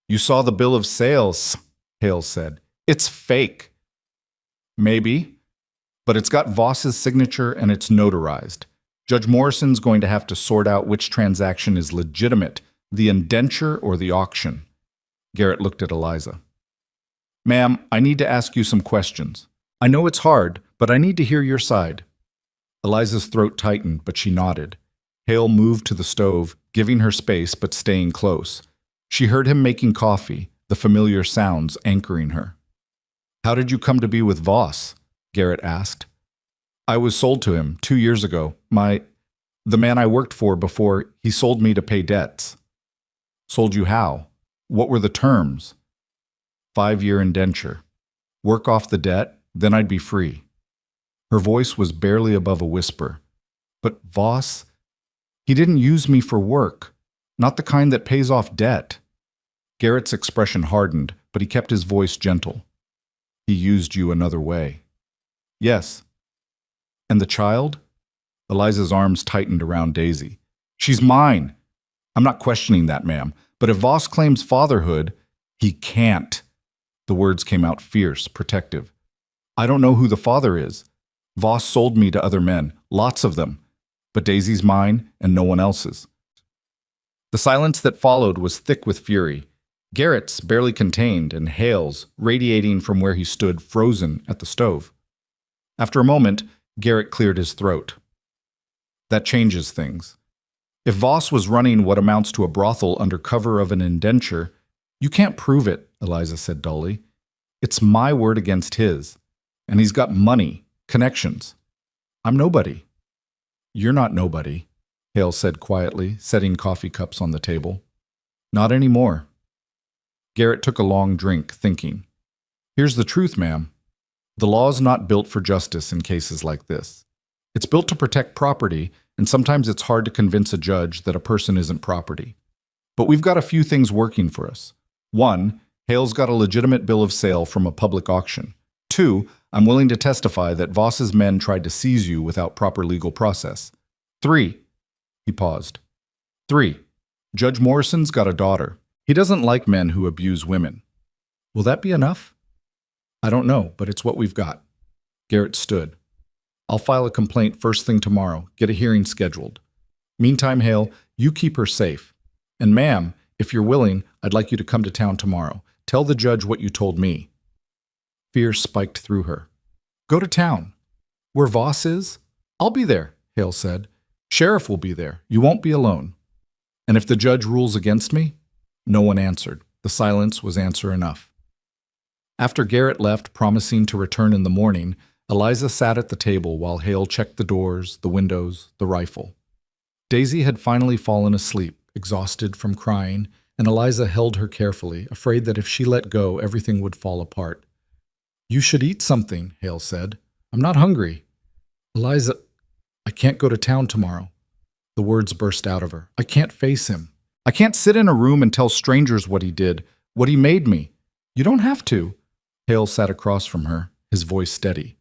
You saw the bill of sales, Hale said. It's fake. Maybe, but it's got Voss's signature and it's notarized. Judge Morrison's going to have to sort out which transaction is legitimate, the indenture or the auction. Garrett looked at Eliza. Ma'am, I need to ask you some questions. I know it's hard, but I need to hear your side. Eliza's throat tightened, but she nodded. Hale moved to the stove, giving her space but staying close. She heard him making coffee, the familiar sounds anchoring her. How did you come to be with Voss? Garrett asked. I was sold to him 2 years ago. The man I worked for before, he sold me to pay debts. Sold you how? What were the terms? 5-year indenture. Work off the debt, then I'd be free. Her voice was barely above a whisper. But Voss, he didn't use me for work, not the kind that pays off debt. Garrett's expression hardened, but he kept his voice gentle. He used you another way. Yes. And the child? Eliza's arms tightened around Daisy. She's mine. I'm not questioning that, ma'am. But if Voss claims fatherhood, he can't. The words came out fierce, protective. I don't know who the father is. Voss sold me to other men, lots of them. But Daisy's mine and no one else's. The silence that followed was thick with fury. Garrett's barely contained and Hale's radiating from where he stood frozen at the stove. After a moment, Garrett cleared his throat. That changes things. If Voss was running what amounts to a brothel under cover of an indenture, you can't prove it, Eliza said dully. It's my word against his. And he's got money, connections. I'm nobody. You're not nobody. Hale said quietly, setting coffee cups on the table. Not anymore. Garrett took a long drink, thinking. Here's the truth, ma'am. The law's not built for justice in cases like this. It's built to protect property, and sometimes it's hard to convince a judge that a person isn't property. But we've got a few things working for us. 1, Hale's got a legitimate bill of sale from a public auction. 2, I'm willing to testify that Voss's men tried to seize you without proper legal process. 3, he paused. 3, Judge Morrison's got a daughter. He doesn't like men who abuse women. Will that be enough? I don't know, but it's what we've got. Garrett stood. I'll file a complaint first thing tomorrow, get a hearing scheduled. Meantime, Hale, you keep her safe. And ma'am, if you're willing, I'd like you to come to town tomorrow. Tell the judge what you told me. Fear spiked through her. Go to town. Where Voss is? I'll be there, Hale said. Sheriff will be there. You won't be alone. And if the judge rules against me? No one answered. The silence was answer enough. After Garrett left, promising to return in the morning, Eliza sat at the table while Hale checked the doors, the windows, the rifle. Daisy had finally fallen asleep, exhausted from crying, and Eliza held her carefully, afraid that if she let go, everything would fall apart. You should eat something, Hale said. I'm not hungry. Eliza, I can't go to town tomorrow. The words burst out of her. I can't face him. I can't sit in a room and tell strangers what he did, what he made me. You don't have to. Hale sat across from her, his voice steady.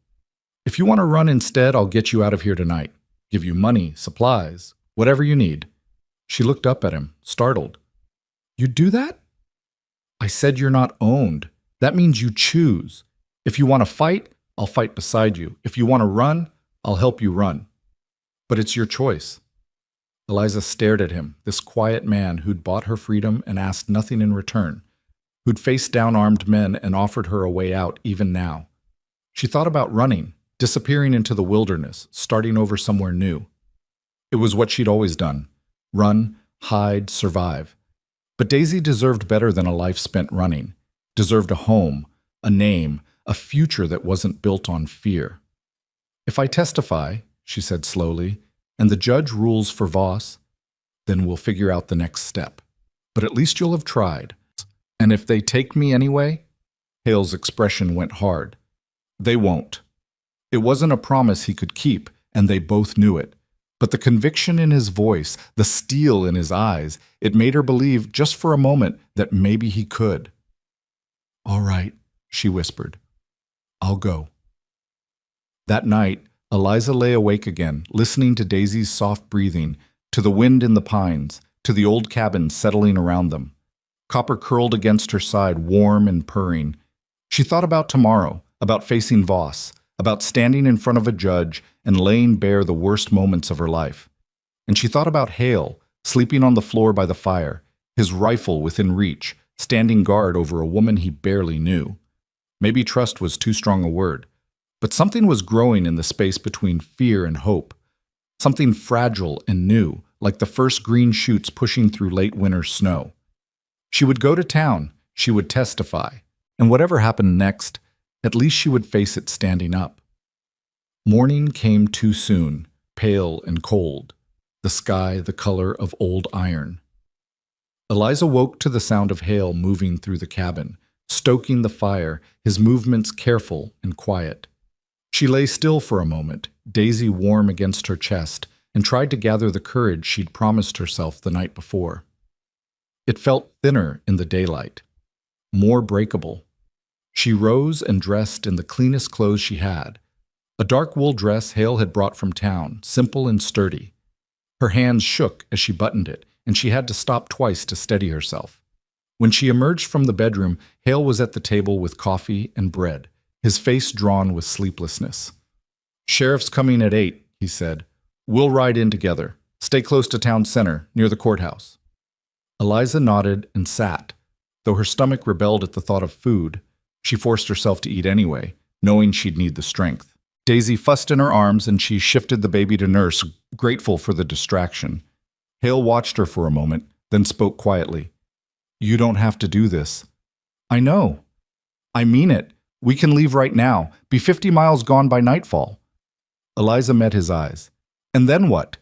If you want to run instead, I'll get you out of here tonight. Give you money, supplies, whatever you need. She looked up at him, startled. You'd do that? I said you're not owned. That means you choose. If you want to fight, I'll fight beside you. If you want to run, I'll help you run. But it's your choice. Eliza stared at him, this quiet man who'd bought her freedom and asked nothing in return, who'd faced down armed men and offered her a way out even now. She thought about running, disappearing into the wilderness, starting over somewhere new. It was what she'd always done. Run, hide, survive. But Daisy deserved better than a life spent running, deserved a home, a name, a future that wasn't built on fear. If I testify, she said slowly, and the judge rules for Voss, then we'll figure out the next step. But at least you'll have tried. And if they take me anyway? Hale's expression went hard. They won't. It wasn't a promise he could keep, and they both knew it. But the conviction in his voice, the steel in his eyes, it made her believe, just for a moment, that maybe he could. All right, she whispered. I'll go. That night, Eliza lay awake again, listening to Daisy's soft breathing, to the wind in the pines, to the old cabin settling around them. Copper curled against her side, warm and purring. She thought about tomorrow, about facing Voss, about standing in front of a judge and laying bare the worst moments of her life. And she thought about Hale, sleeping on the floor by the fire, his rifle within reach, standing guard over a woman he barely knew. Maybe trust was too strong a word, but something was growing in the space between fear and hope. Something fragile and new, like the first green shoots pushing through late winter snow. She would go to town, she would testify, and whatever happened next, at least she would face it standing up. Morning came too soon, pale and cold, the sky the color of old iron. Eliza woke to the sound of Hale moving through the cabin, stoking the fire, his movements careful and quiet. She lay still for a moment, Daisy warm against her chest, and tried to gather the courage she'd promised herself the night before. It felt thinner in the daylight, more breakable. She rose and dressed in the cleanest clothes she had, a dark wool dress Hale had brought from town, simple and sturdy. Her hands shook as she buttoned it, and she had to stop twice to steady herself. When she emerged from the bedroom, Hale was at the table with coffee and bread, his face drawn with sleeplessness. "Sheriff's coming at 8, he said. "We'll ride in together. Stay close to town center, near the courthouse." Eliza nodded and sat. Though her stomach rebelled at the thought of food, she forced herself to eat anyway, knowing she'd need the strength. Daisy fussed in her arms and she shifted the baby to nurse, grateful for the distraction. Hale watched her for a moment, then spoke quietly. "You don't have to do this." "I know. I mean it. We can leave right now, be 50 miles gone by nightfall." Eliza met his eyes. "And then what?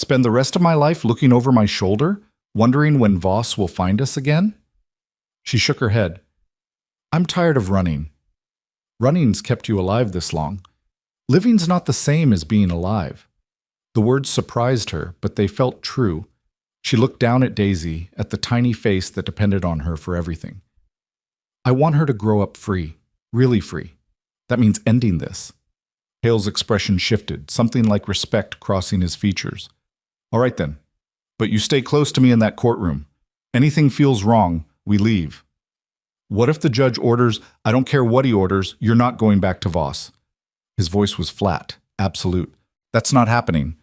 Spend the rest of my life looking over my shoulder, wondering when Voss will find us again? She shook her head. I'm tired of running. Running's kept you alive this long. Living's not the same as being alive. The words surprised her, but they felt true. She looked down at Daisy, at the tiny face that depended on her for everything. I want her to grow up free, really free. That means ending this. Hale's expression shifted, something like respect crossing his features. All right then, but you stay close to me in that courtroom. Anything feels wrong, we leave. What if the judge orders, I don't care what he orders, you're not going back to Voss? His voice was flat, absolute. That's not happening.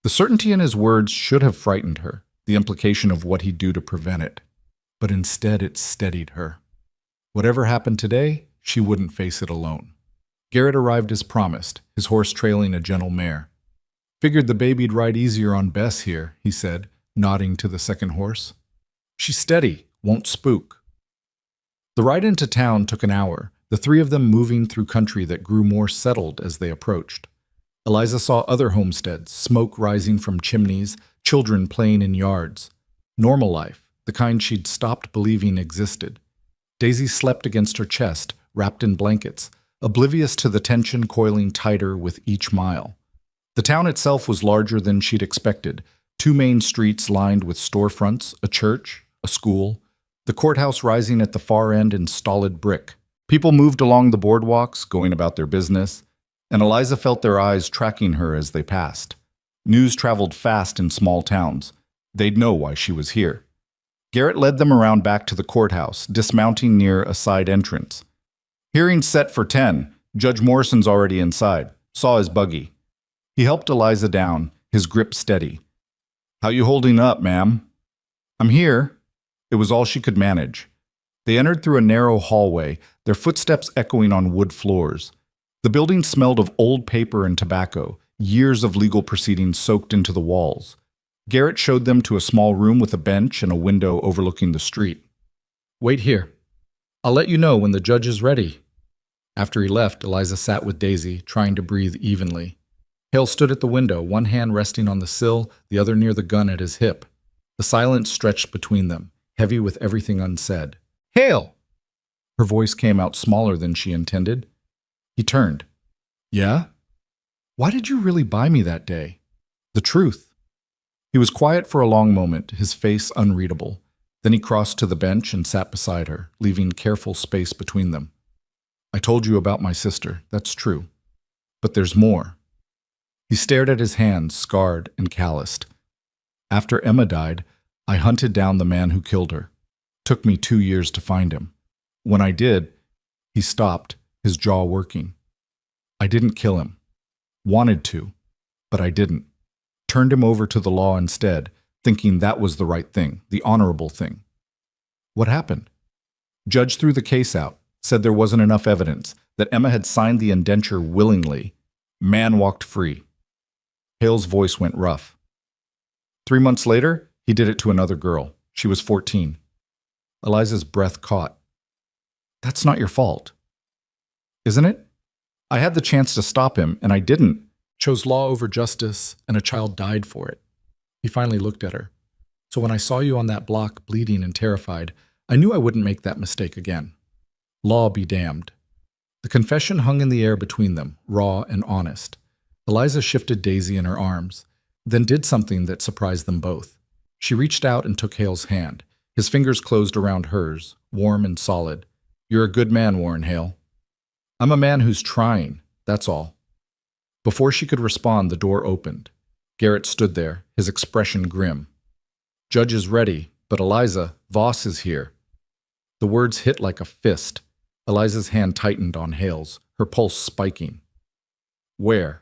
The certainty in his words should have frightened her, the implication of what he'd do to prevent it. But instead it steadied her. Whatever happened today, she wouldn't face it alone. Garrett arrived as promised, his horse trailing a gentle mare. Figured the baby'd ride easier on Bess here, he said, nodding to the second horse. She's steady, won't spook. The ride into town took an hour, the three of them moving through country that grew more settled as they approached. Eliza saw other homesteads, smoke rising from chimneys, children playing in yards. Normal life, the kind she'd stopped believing existed. Daisy slept against her chest, wrapped in blankets, oblivious to the tension coiling tighter with each mile. The town itself was larger than she'd expected. 2 main streets lined with storefronts, a church, a school, the courthouse rising at the far end in stolid brick. People moved along the boardwalks, going about their business, and Eliza felt their eyes tracking her as they passed. News traveled fast in small towns. They'd know why she was here. Garrett led them around back to the courthouse, dismounting near a side entrance. Hearing set for 10, Judge Morrison's already inside. Saw his buggy. He helped Eliza down, his grip steady. How you holding up, ma'am? I'm here. It was all she could manage. They entered through a narrow hallway, their footsteps echoing on wood floors. The building smelled of old paper and tobacco, years of legal proceedings soaked into the walls. Garrett showed them to a small room with a bench and a window overlooking the street. Wait here. I'll let you know when the judge is ready. After he left, Eliza sat with Daisy, trying to breathe evenly. Hale stood at the window, one hand resting on the sill, the other near the gun at his hip. The silence stretched between them, heavy with everything unsaid. Hale! Her voice came out smaller than she intended. He turned. Yeah? Why did you really buy me that day? The truth. He was quiet for a long moment, his face unreadable. Then he crossed to the bench and sat beside her, leaving careful space between them. I told you about my sister, that's true. But there's more. He stared at his hands, scarred and calloused. After Emma died, I hunted down the man who killed her. Took me 2 years to find him. When I did, he stopped, his jaw working. I didn't kill him. Wanted to, but I didn't. Turned him over to the law instead, thinking that was the right thing, the honorable thing. What happened? Judge threw the case out, said there wasn't enough evidence, that Emma had signed the indenture willingly. Man walked free. Hale's voice went rough. 3 months later, he did it to another girl. She was 14. Eliza's breath caught. That's not your fault. Isn't it? I had the chance to stop him, and I didn't. Chose law over justice, and a child died for it. He finally looked at her. So when I saw you on that block, bleeding and terrified, I knew I wouldn't make that mistake again. Law be damned. The confession hung in the air between them, raw and honest. Eliza shifted Daisy in her arms, then did something that surprised them both. She reached out and took Hale's hand. His fingers closed around hers, warm and solid. You're a good man, Warren Hale. I'm a man who's trying, that's all. Before she could respond, the door opened. Garrett stood there, his expression grim. Judge is ready, but Eliza, Voss is here. The words hit like a fist. Eliza's hand tightened on Hale's, her pulse spiking. Where?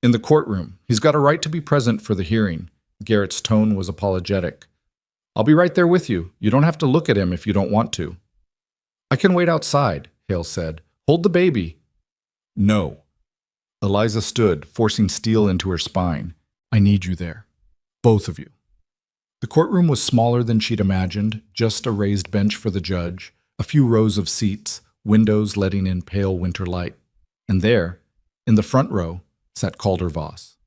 In the courtroom. He's got a right to be present for the hearing. Garrett's tone was apologetic. I'll be right there with you. You don't have to look at him if you don't want to. I can wait outside, Hale said. Hold the baby. No. Eliza stood, forcing steel into her spine. I need you there. Both of you. The courtroom was smaller than she'd imagined, just a raised bench for the judge, a few rows of seats, windows letting in pale winter light. And there, in the front row, sat Calder Voss.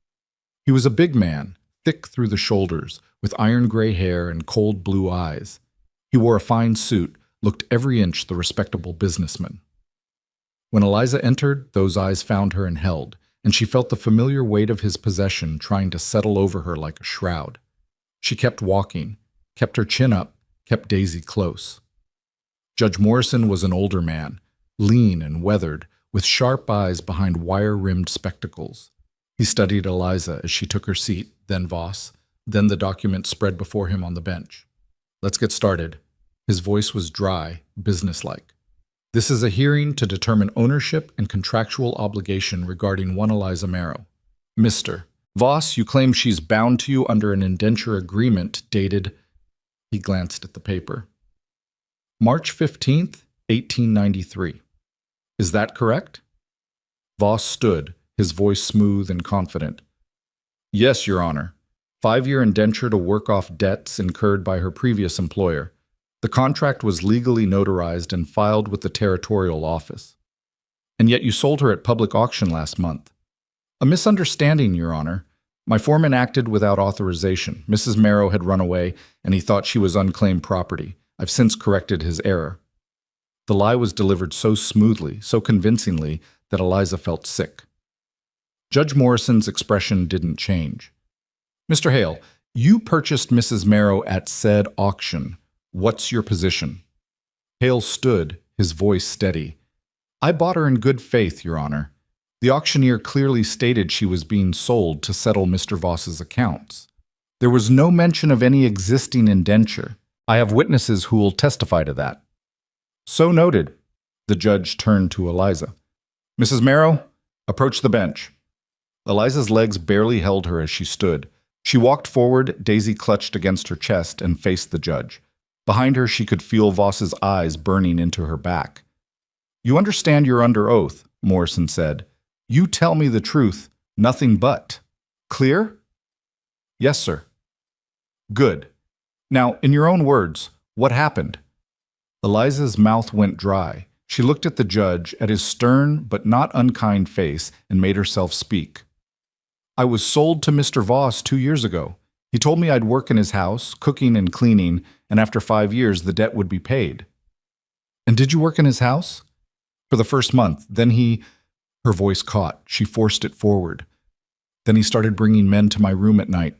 He was a big man, thick through the shoulders, with iron gray hair and cold blue eyes. He wore a fine suit, looked every inch the respectable businessman. When Eliza entered, those eyes found her and held, and she felt the familiar weight of his possession trying to settle over her like a shroud. She kept walking, kept her chin up, kept Daisy close. Judge Morrison was an older man, lean and weathered, with sharp eyes behind wire-rimmed spectacles. He studied Eliza as she took her seat, then Voss, then the document spread before him on the bench. "Let's get started." His voice was dry, businesslike. "This is a hearing to determine ownership and contractual obligation regarding one Eliza Marrow. Mr. Voss, you claim she's bound to you under an indenture agreement dated—" He glanced at the paper. "March 15th, 1893. Is that correct?" Voss stood, his voice smooth and confident. "Yes, Your Honor. 5-year indenture to work off debts incurred by her previous employer. The contract was legally notarized and filed with the territorial office. And yet you sold her at public auction last month." "A misunderstanding, Your Honor. My foreman acted without authorization. Mrs. Marrow had run away, and he thought she was unclaimed property. I've since corrected his error." The lie was delivered so smoothly, so convincingly, that Eliza felt sick. Judge Morrison's expression didn't change. "Mr. Hale, you purchased Mrs. Marrow at said auction. What's your position?" Hale stood, his voice steady. "I bought her in good faith, Your Honor. The auctioneer clearly stated she was being sold to settle Mr. Voss's accounts. There was no mention of any existing indenture. I have witnesses who will testify to that." "So noted." The judge turned to Eliza. "Mrs. Marrow, approach the bench." Eliza's legs barely held her as she stood. She walked forward, Daisy clutched against her chest, and faced the judge. Behind her, she could feel Voss's eyes burning into her back. "You understand you're under oath," Morrison said. "You tell me the truth, nothing but. Clear?" "Yes, sir." "Good. Now, in your own words, what happened?" Eliza's mouth went dry. She looked at the judge, at his stern but not unkind face, and made herself speak. "I was sold to Mr. Voss 2 years ago. He told me I'd work in his house, cooking and cleaning, and after 5 years the debt would be paid." "And did you work in his house?" "For the first month. Then he—" Her voice caught. She forced it forward. "Then he started bringing men to my room at night.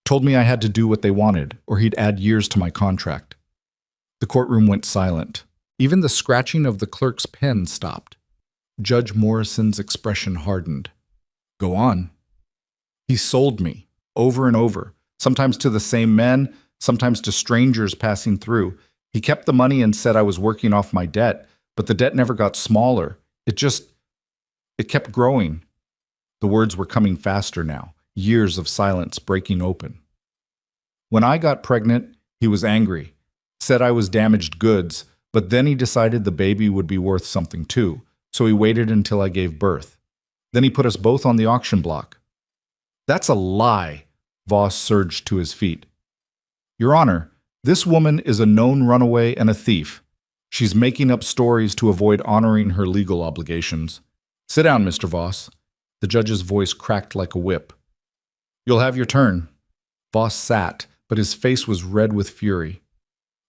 Told me I had to do what they wanted, or he'd add years to my contract." The courtroom went silent. Even the scratching of the clerk's pen stopped. Judge Morrison's expression hardened. "Go on." "He sold me, over and over, sometimes to the same men, sometimes to strangers passing through. He kept the money and said I was working off my debt, but the debt never got smaller. It kept growing." The words were coming faster now, years of silence breaking open. "When I got pregnant, he was angry, said I was damaged goods, but then he decided the baby would be worth something too, so he waited until I gave birth. Then he put us both on the auction block." "That's a lie." Voss surged to his feet. "Your Honor, this woman is a known runaway and a thief. She's making up stories to avoid honoring her legal obligations. Sit down, Mr. Voss." The judge's voice cracked like a whip. "You'll have your turn." Voss sat, but his face was red with fury.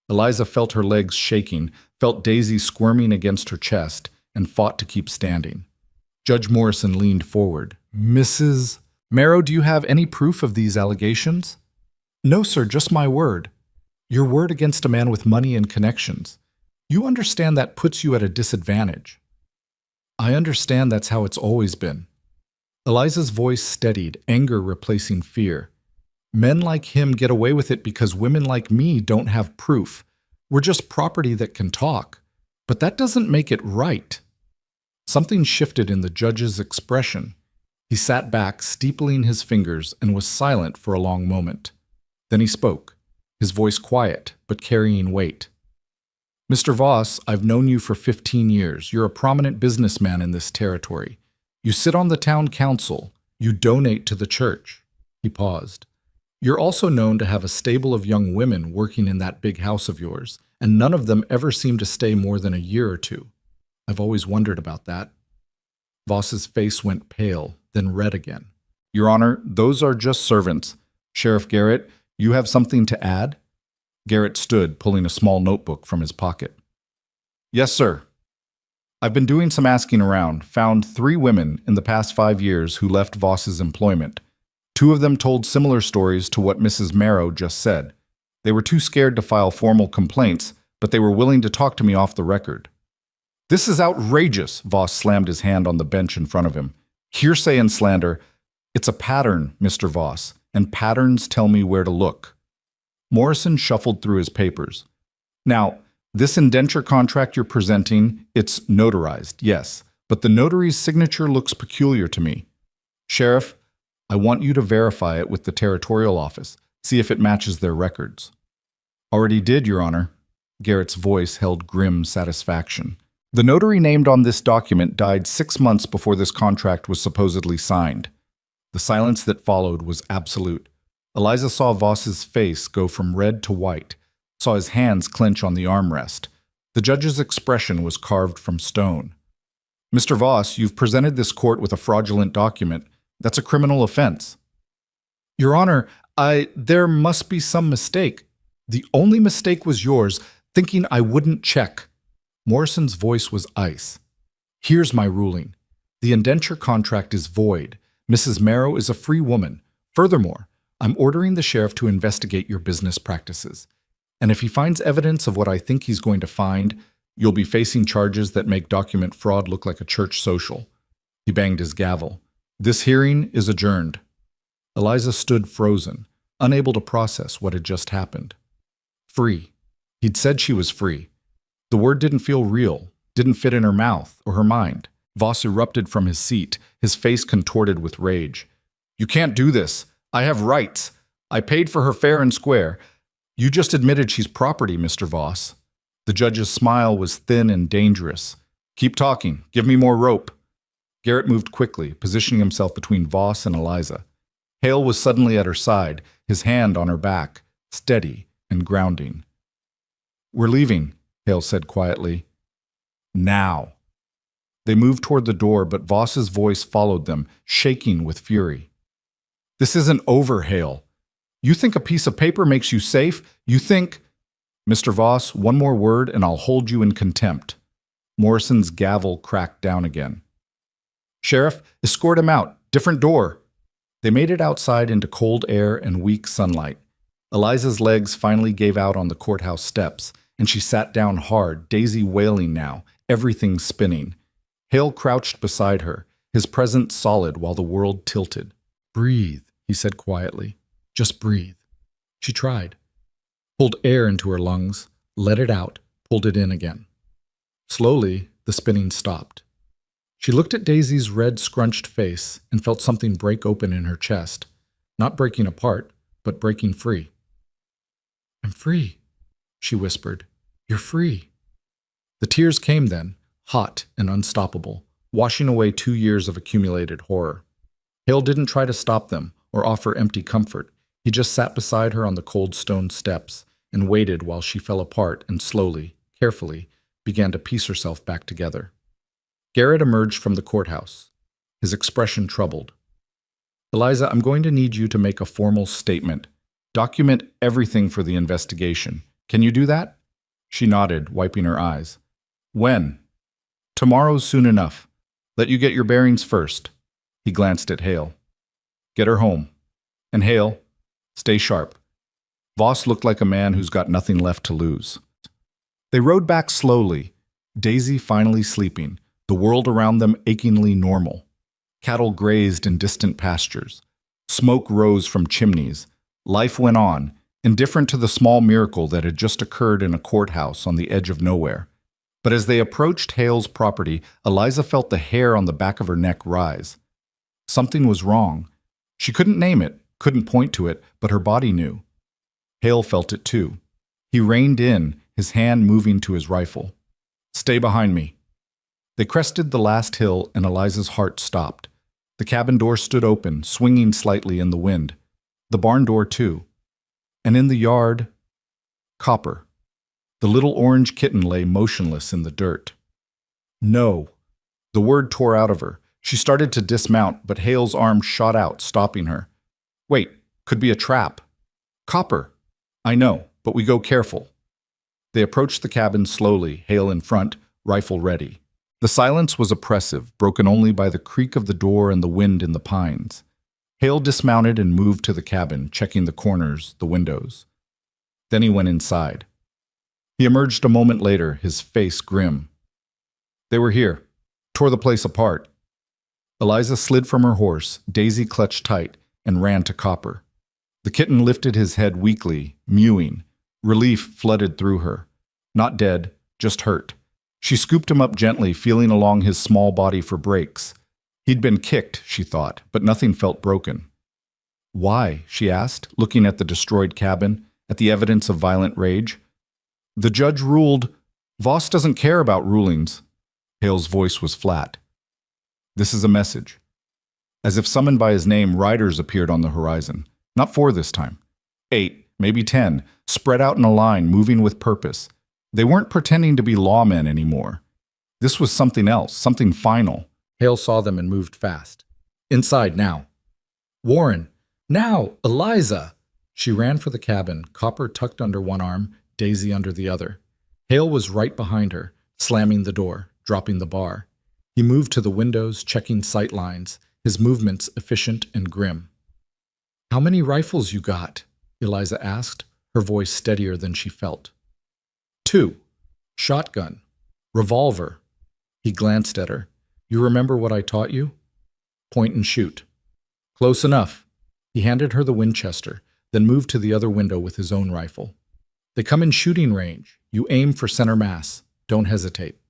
Eliza felt her legs shaking, felt Daisy squirming against her chest, and fought to keep standing. Judge Morrison leaned forward. "Mrs. Marrow, do you have any proof of these allegations?" "No, sir, just my word." "Your word against a man with money and connections. You understand that puts you at a disadvantage." "I understand that's how it's always been." Eliza's voice steadied, anger replacing fear. "Men like him get away with it because women like me don't have proof. We're just property that can talk. But that doesn't make it right." Something shifted in the judge's expression. He sat back, steepling his fingers, and was silent for a long moment. Then he spoke, his voice quiet, but carrying weight. "Mr. Voss, I've known you for 15 years. You're a prominent businessman in this territory. You sit on the town council. You donate to the church." He paused. "You're also known to have a stable of young women working in that big house of yours, and none of them ever seem to stay more than a year or two. I've always wondered about that." Voss's face went pale, then red again. Your Honor, those are just servants. Sheriff Garrett, you have something to add? Garrett stood, pulling a small notebook from his pocket. Yes, sir. I've been doing some asking around, found 3 women in the past 5 years who left Voss's employment. 2 of them told similar stories to what Mrs. Marrow just said. They were too scared to file formal complaints, but they were willing to talk to me off the record. This is outrageous, Voss slammed his hand on the bench in front of him. Hearsay and slander. It's a pattern, Mr. Voss, and patterns tell me where to look. Morrison shuffled through his papers. Now, this indenture contract you're presenting, it's notarized, yes, but the notary's signature looks peculiar to me. Sheriff, I want you to verify it with the territorial office, see if it matches their records. Already did, Your Honor. Garrett's voice held grim satisfaction. The notary named on this document died 6 months before this contract was supposedly signed. The silence that followed was absolute. Eliza saw Voss's face go from red to white, saw his hands clench on the armrest. The judge's expression was carved from stone. Mr. Voss, you've presented this court with a fraudulent document. That's a criminal offense. Your Honor, there must be some mistake. The only mistake was yours, thinking I wouldn't check. Morrison's voice was ice. Here's my ruling. The indenture contract is void. Mrs. Marrow is a free woman. Furthermore, I'm ordering the sheriff to investigate your business practices. And if he finds evidence of what I think he's going to find, you'll be facing charges that make document fraud look like a church social. He banged his gavel. This hearing is adjourned. Eliza stood frozen, unable to process what had just happened. Free. He'd said she was free. The word didn't feel real, didn't fit in her mouth or her mind. Voss erupted from his seat, his face contorted with rage. You can't do this. I have rights. I paid for her fair and square. You just admitted she's property, Mr. Voss. The judge's smile was thin and dangerous. Keep talking. Give me more rope. Garrett moved quickly, positioning himself between Voss and Eliza. Hale was suddenly at her side, his hand on her back, steady and grounding. We're leaving, Hale said quietly. Now. They moved toward the door, but Voss's voice followed them, shaking with fury. This isn't over, Hale. You think a piece of paper makes you safe? You think... Mr. Voss, one more word and I'll hold you in contempt. Morrison's gavel cracked down again. Sheriff, escort him out. Different door. They made it outside into cold air and weak sunlight. Eliza's legs finally gave out on the courthouse steps, and she sat down hard, Daisy wailing now, everything spinning. Hale crouched beside her, his presence solid while the world tilted. Breathe, he said quietly. Just breathe. She tried. Pulled air into her lungs, let it out, pulled it in again. Slowly, the spinning stopped. She looked at Daisy's red, scrunched face and felt something break open in her chest. Not breaking apart, but breaking free. I'm free, she whispered. You're free. The tears came then, hot and unstoppable, washing away 2 years of accumulated horror. Hale didn't try to stop them or offer empty comfort. He just sat beside her on the cold stone steps and waited while she fell apart and slowly, carefully, began to piece herself back together. Garrett emerged from the courthouse, his expression troubled. Eliza, I'm going to need you to make a formal statement. Document everything for the investigation. Can you do that? She nodded, wiping her eyes. When? Tomorrow's soon enough. Let you get your bearings first. He glanced at Hale. Get her home. And Hale, stay sharp. Voss looked like a man who's got nothing left to lose. They rode back slowly, Daisy finally sleeping, the world around them achingly normal. Cattle grazed in distant pastures. Smoke rose from chimneys. Life went on, indifferent to the small miracle that had just occurred in a courthouse on the edge of nowhere. But as they approached Hale's property, Eliza felt the hair on the back of her neck rise. Something was wrong. She couldn't name it, couldn't point to it, but her body knew. Hale felt it too. He reined in, his hand moving to his rifle. Stay behind me. They crested the last hill and Eliza's heart stopped. The cabin door stood open, swinging slightly in the wind. The barn door too. And in the yard, Copper. The little orange kitten lay motionless in the dirt. No. The word tore out of her. She started to dismount, but Hale's arm shot out, stopping her. Wait, could be a trap. Copper. I know, but we go careful. They approached the cabin slowly, Hale in front, rifle ready. The silence was oppressive, broken only by the creak of the door and the wind in the pines. Hale dismounted and moved to the cabin, checking the corners, the windows. Then he went inside. He emerged a moment later, his face grim. They were here. Tore the place apart. Eliza slid from her horse, Daisy clutched tight, and ran to Copper. The kitten lifted his head weakly, mewing. Relief flooded through her. Not dead, just hurt. She scooped him up gently, feeling along his small body for breaks. He'd been kicked, she thought, but nothing felt broken. Why? She asked, looking at the destroyed cabin, at the evidence of violent rage. The judge ruled. Voss doesn't care about rulings. Hale's voice was flat. This is a message. As if summoned by his name, riders appeared on the horizon. Not 4 this time. 8, maybe 10, spread out in a line, moving with purpose. They weren't pretending to be lawmen anymore. This was something else, something final. Hale saw them and moved fast. Inside now. Warren! Now! Eliza! She ran for the cabin, Copper tucked under one arm, Daisy under the other. Hale was right behind her, slamming the door, dropping the bar. He moved to the windows, checking sight lines, his movements efficient and grim. How many rifles you got? Eliza asked, her voice steadier than she felt. 2. Shotgun. Revolver. He glanced at her. You remember what I taught you? Point and shoot. Close enough. He handed her the Winchester, then moved to the other window with his own rifle. They come in shooting range. You aim for center mass. Don't hesitate.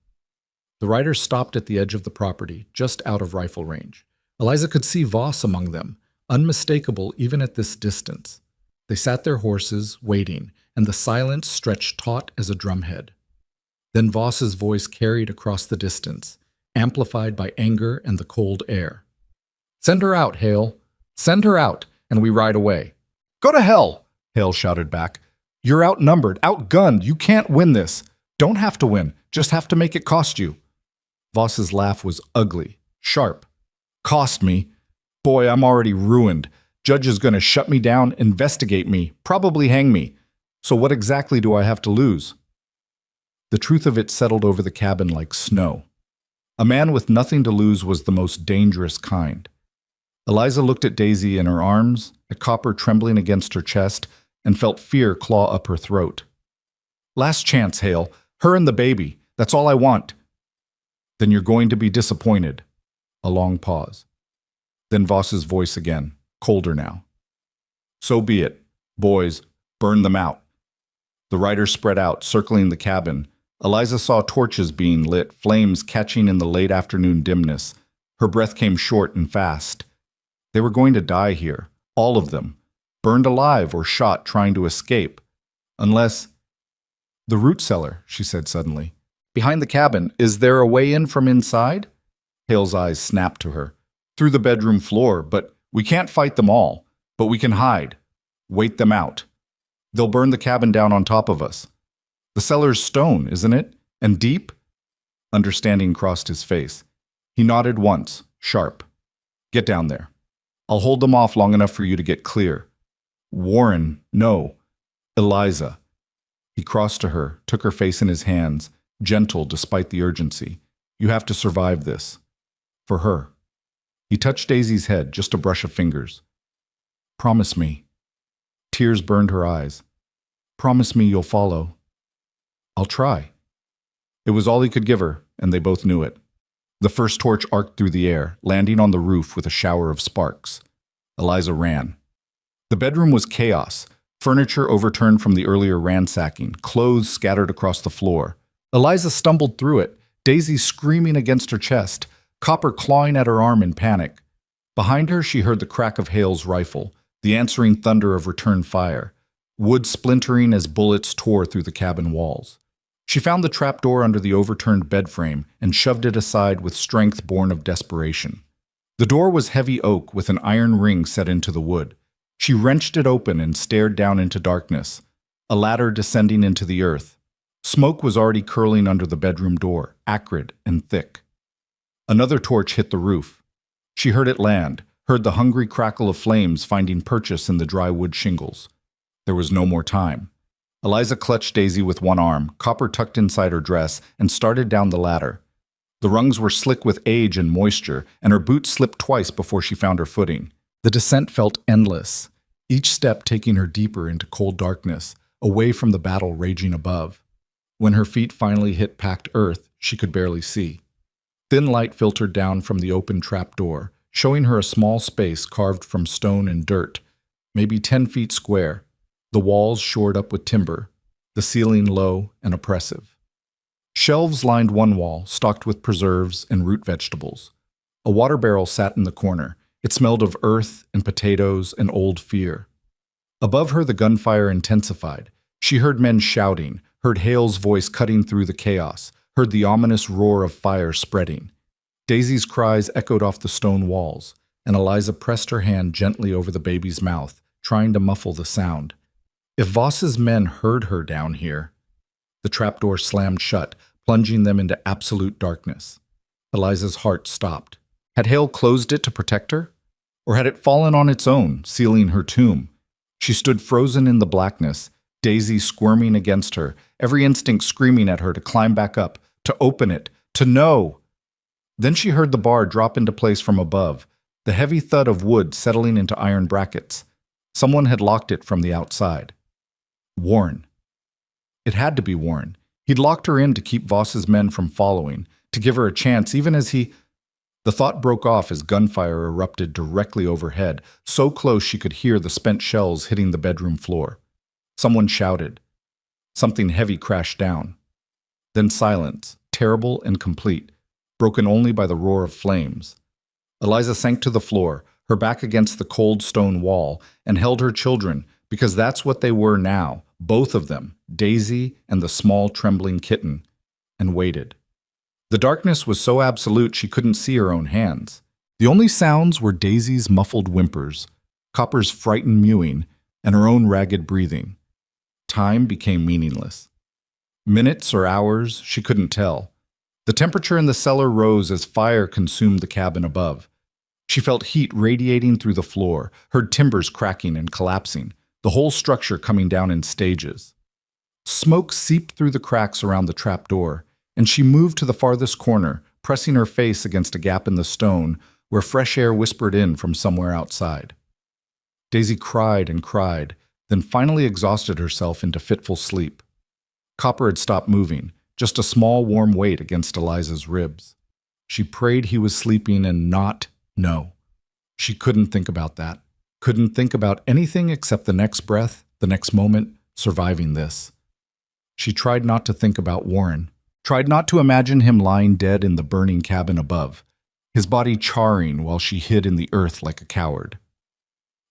The riders stopped at the edge of the property, just out of rifle range. Eliza could see Voss among them, unmistakable even at this distance. They sat their horses, waiting, and the silence stretched taut as a drumhead. Then Voss's voice carried across the distance, amplified by anger and the cold air. Send her out, Hale. Send her out, and we ride away. Go to hell, Hale shouted back. You're outnumbered, outgunned. You can't win this. Don't have to win, just have to make it cost you. Voss's laugh was ugly, sharp. Cost me? Boy, I'm already ruined. Judge is going to shut me down, investigate me, probably hang me. So what exactly do I have to lose? The truth of it settled over the cabin like snow. A man with nothing to lose was the most dangerous kind. Eliza looked at Daisy in her arms, at Copper trembling against her chest, and felt fear claw up her throat. Last chance, Hale. Her and the baby. That's all I want. Then you're going to be disappointed. A long pause. Then Voss's voice again, colder now. So be it. Boys, burn them out. The riders spread out, circling the cabin. Eliza saw torches being lit, flames catching in the late afternoon dimness. Her breath came short and fast. They were going to die here, all of them, burned alive or shot trying to escape. Unless... The root cellar, she said suddenly. Behind the cabin, is there a way in from inside? Hale's eyes snapped to her. Through the bedroom floor, but we can't fight them all. But we can hide. Wait them out. They'll burn the cabin down on top of us. The cellar's stone, isn't it? And deep? Understanding crossed his face. He nodded once, sharp. Get down there. I'll hold them off long enough for you to get clear. Warren, no. Eliza. He crossed to her, took her face in his hands, gentle despite the urgency. You have to survive this. For her. He touched Daisy's head, just a brush of fingers. Promise me. Tears burned her eyes. Promise me you'll follow. I'll try. It was all he could give her, and they both knew it. The first torch arced through the air, landing on the roof with a shower of sparks. Eliza ran. The bedroom was chaos. Furniture overturned from the earlier ransacking, clothes scattered across the floor. Eliza stumbled through it, Daisy screaming against her chest, Copper clawing at her arm in panic. Behind her, she heard the crack of Hale's rifle, the answering thunder of return fire, wood splintering as bullets tore through the cabin walls. She found the trapdoor under the overturned bed frame and shoved it aside with strength born of desperation. The door was heavy oak with an iron ring set into the wood. She wrenched it open and stared down into darkness, a ladder descending into the earth. Smoke was already curling under the bedroom door, acrid and thick. Another torch hit the roof. She heard it land, heard the hungry crackle of flames finding purchase in the dry wood shingles. There was no more time. Eliza clutched Daisy with one arm, copper tucked inside her dress, and started down the ladder. The rungs were slick with age and moisture, and her boots slipped twice before she found her footing. The descent felt endless, each step taking her deeper into cold darkness, away from the battle raging above. When her feet finally hit packed earth, she could barely see. Thin light filtered down from the open trapdoor, showing her a small space carved from stone and dirt, maybe 10 feet square, the walls shored up with timber, the ceiling low and oppressive. Shelves lined one wall, stocked with preserves and root vegetables. A water barrel sat in the corner. It smelled of earth and potatoes and old fear. Above her, the gunfire intensified. She heard men shouting, heard Hale's voice cutting through the chaos, heard the ominous roar of fire spreading. Daisy's cries echoed off the stone walls, and Eliza pressed her hand gently over the baby's mouth, trying to muffle the sound. If Voss's men heard her down here... The trapdoor slammed shut, plunging them into absolute darkness. Eliza's heart stopped. Had Hale closed it to protect her? Or had it fallen on its own, sealing her tomb? She stood frozen in the blackness, Daisy squirming against her, every instinct screaming at her to climb back up, to open it, to know. Then she heard the bar drop into place from above, the heavy thud of wood settling into iron brackets. Someone had locked it from the outside. Warren. It had to be Warren. He'd locked her in to keep Voss's men from following, to give her a chance even as he... The thought broke off as gunfire erupted directly overhead, so close she could hear the spent shells hitting the bedroom floor. Someone shouted. Something heavy crashed down. Then silence, terrible and complete, broken only by the roar of flames. Eliza sank to the floor, her back against the cold stone wall, and held her children, because that's what they were now, both of them, Daisy and the small trembling kitten, and waited. The darkness was so absolute she couldn't see her own hands. The only sounds were Daisy's muffled whimpers, Copper's frightened mewing, and her own ragged breathing. Time became meaningless. Minutes or hours, she couldn't tell. The temperature in the cellar rose as fire consumed the cabin above. She felt heat radiating through the floor, heard timbers cracking and collapsing, the whole structure coming down in stages. Smoke seeped through the cracks around the trapdoor, and she moved to the farthest corner, pressing her face against a gap in the stone where fresh air whispered in from somewhere outside. Daisy cried and cried, then finally exhausted herself into fitful sleep. Copper had stopped moving, just a small warm weight against Eliza's ribs. She prayed he was sleeping and not, no. She couldn't think about that. Couldn't think about anything except the next breath, the next moment, surviving this. She tried not to think about Warren, tried not to imagine him lying dead in the burning cabin above, his body charring while she hid in the earth like a coward.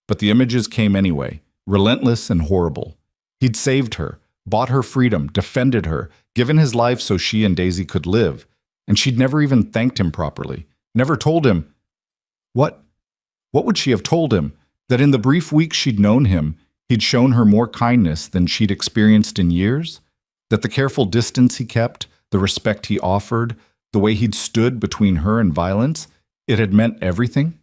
But the images came anyway, relentless and horrible. He'd saved her, bought her freedom, defended her, given his life so she and Daisy could live, and she'd never even thanked him properly, never told him. What would she have told him? That in the brief weeks she'd known him, he'd shown her more kindness than she'd experienced in years? That the careful distance he kept, the respect he offered, the way he'd stood between her and violence, it had meant everything?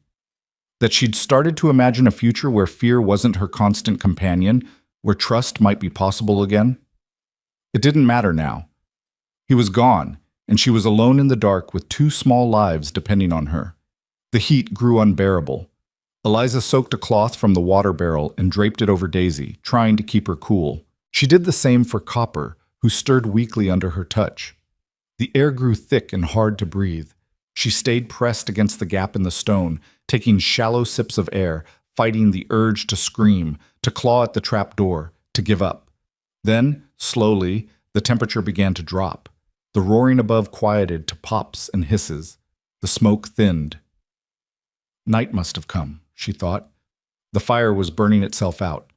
That she'd started to imagine a future where fear wasn't her constant companion, where trust might be possible again? It didn't matter now. He was gone, and she was alone in the dark with 2 small lives depending on her. The heat grew unbearable. Eliza soaked a cloth from the water barrel and draped it over Daisy, trying to keep her cool. She did the same for Copper, who stirred weakly under her touch. The air grew thick and hard to breathe. She stayed pressed against the gap in the stone, taking shallow sips of air, fighting the urge to scream, to claw at the trap door, to give up. Then, slowly, the temperature began to drop. The roaring above quieted to pops and hisses. The smoke thinned. Night must have come, she thought. The fire was burning itself out.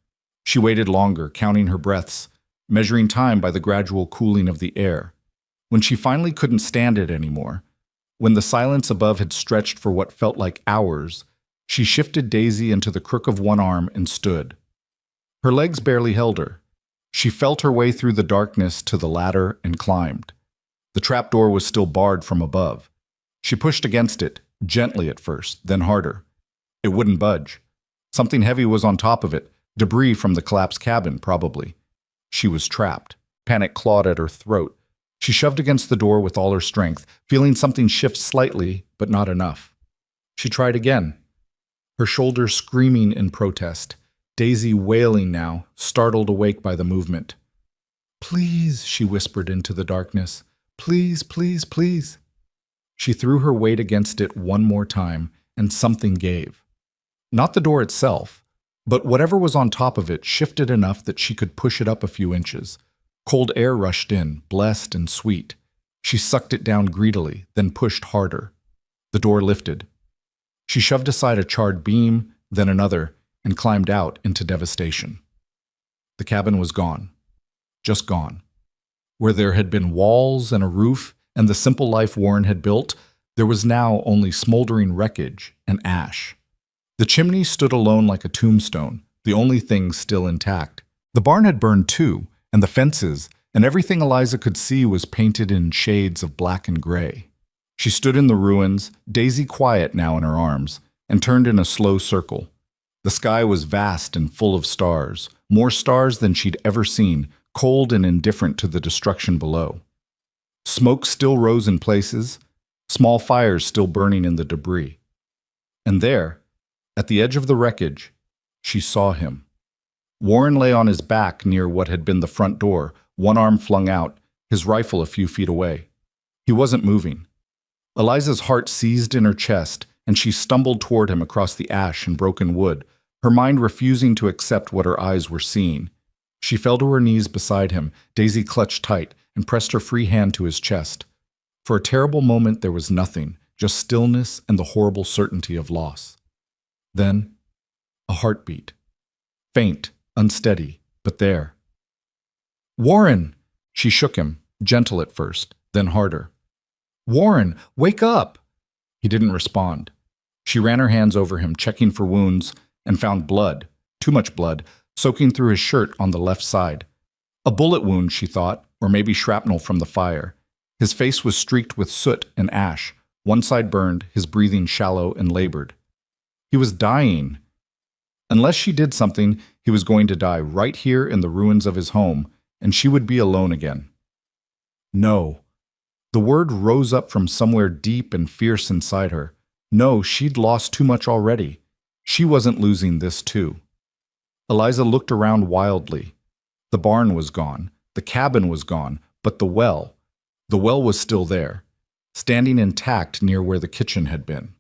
She waited longer, counting her breaths, measuring time by the gradual cooling of the air. When she finally couldn't stand it anymore, when the silence above had stretched for what felt like hours, she shifted Daisy into the crook of one arm and stood. Her legs barely held her. She felt her way through the darkness to the ladder and climbed. The trapdoor was still barred from above. She pushed against it, Gently at first, then harder. It wouldn't budge. Something heavy was on top of it, debris from the collapsed cabin, probably. She was trapped. Panic clawed at her throat. She shoved against the door with all her strength, feeling something shift slightly, but not enough. She tried again, her shoulders screaming in protest, Daisy wailing now, startled awake by the movement. "Please," she whispered into the darkness. "Please, please, please." She threw her weight against it one more time, and something gave. Not the door itself, but whatever was on top of it shifted enough that she could push it up a few inches. Cold air rushed in, blessed and sweet. She sucked it down greedily, then pushed harder. The door lifted. She shoved aside a charred beam, then another, and climbed out into devastation. The cabin was gone. Just gone. Where there had been walls and a roof and the simple life Warren had built, there was now only smoldering wreckage and ash. The chimney stood alone like a tombstone, the only thing still intact. The barn had burned too, and the fences, and everything Eliza could see was painted in shades of black and gray. She stood in the ruins, Daisy quiet now in her arms, and turned in a slow circle. The sky was vast and full of stars, more stars than she'd ever seen, cold and indifferent to the destruction below. Smoke still rose in places, small fires still burning in the debris. And there, at the edge of the wreckage, she saw him. Warren lay on his back near what had been the front door, one arm flung out, his rifle a few feet away. He wasn't moving. Eliza's heart seized in her chest, and she stumbled toward him across the ash and broken wood, her mind refusing to accept what her eyes were seeing. She fell to her knees beside him, Daisy clutched tight, and pressed her free hand to his chest. For a terrible moment there was nothing, just stillness and the horrible certainty of loss. Then, a heartbeat. Faint, unsteady, but there. "Warren!" She shook him, gentle at first, then harder. "Warren, wake up!" He didn't respond. She ran her hands over him, checking for wounds, and found blood, too much blood, soaking through his shirt on the left side. A bullet wound, she thought, or maybe shrapnel from the fire. His face was streaked with soot and ash, one side burned, his breathing shallow and labored. He was dying. Unless she did something, he was going to die right here in the ruins of his home, and she would be alone again. No. The word rose up from somewhere deep and fierce inside her. No, she'd lost too much already. She wasn't losing this too. Eliza looked around wildly. The barn was gone, the cabin was gone, but the well was still there, standing intact near where the kitchen had been.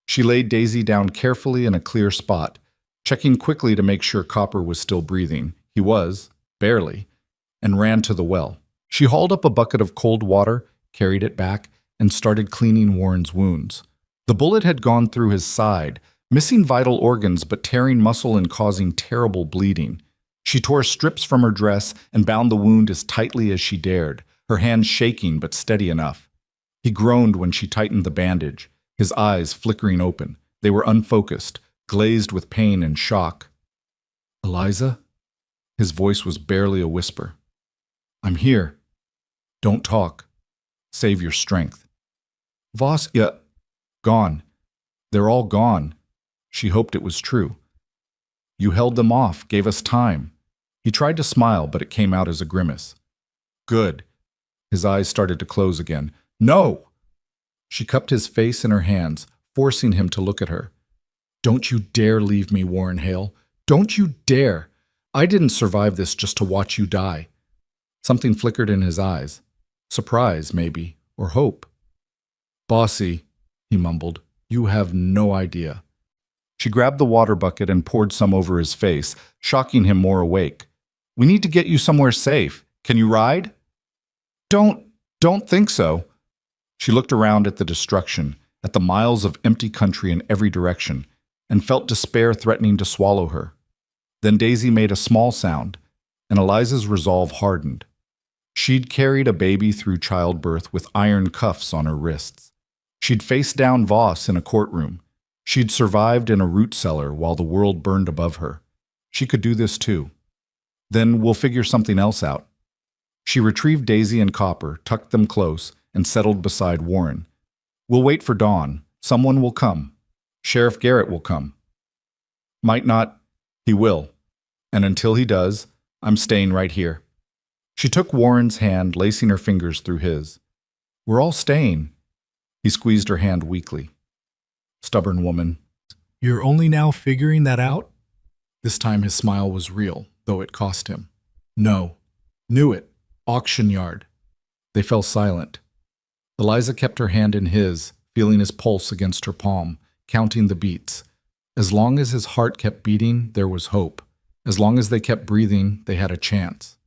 She laid Daisy down carefully in a clear spot, checking quickly to make sure Copper was still breathing. He was, barely, and ran to the well. She hauled up a bucket of cold water, carried it back, and started cleaning Warren's wounds. The bullet had gone through his side, missing vital organs but tearing muscle and causing terrible bleeding. She tore strips from her dress and bound the wound as tightly as she dared, her hands shaking but steady enough. He groaned when she tightened the bandage, his eyes flickering open. They were unfocused, glazed with pain and shock. "Eliza?" His voice was barely a whisper. "I'm here. Don't talk. Save your strength." "Voss, yeah, gone. They're all gone." She hoped it was true. "You held them off, gave us time." He tried to smile, but it came out as a grimace. "Good." His eyes started to close again. "No!" She cupped his face in her hands, forcing him to look at her. "Don't you dare leave me, Warren Hale. Don't you dare. I didn't survive this just to watch you die." Something flickered in his eyes. Surprise, maybe, or hope. "Bossy," he mumbled, "you have no idea." She grabbed the water bucket and poured some over his face, shocking him more awake. "We need to get you somewhere safe. Can you ride?" Don't think so." She looked around at the destruction, at the miles of empty country in every direction, and felt despair threatening to swallow her. Then Daisy made a small sound, and Eliza's resolve hardened. She'd carried a baby through childbirth with iron cuffs on her wrists. She'd faced down Voss in a courtroom. She'd survived in a root cellar while the world burned above her. She could do this too. Then we'll figure something else out. She retrieved Daisy and Copper, tucked them close, and settled beside Warren. "We'll wait for dawn, Someone will come. Sheriff Garrett will come. Might not. He will. And until he does, I'm staying right here. She took Warren's hand, lacing her fingers through his. We're all staying. He squeezed her hand weakly. Stubborn woman. You're only now figuring that out? This time his smile was real, though it cost him. No. Knew it. Auction yard. They fell silent. Eliza kept her hand in his, feeling his pulse against her palm, counting the beats. As long as his heart kept beating, there was hope. As long as they kept breathing, they had a chance.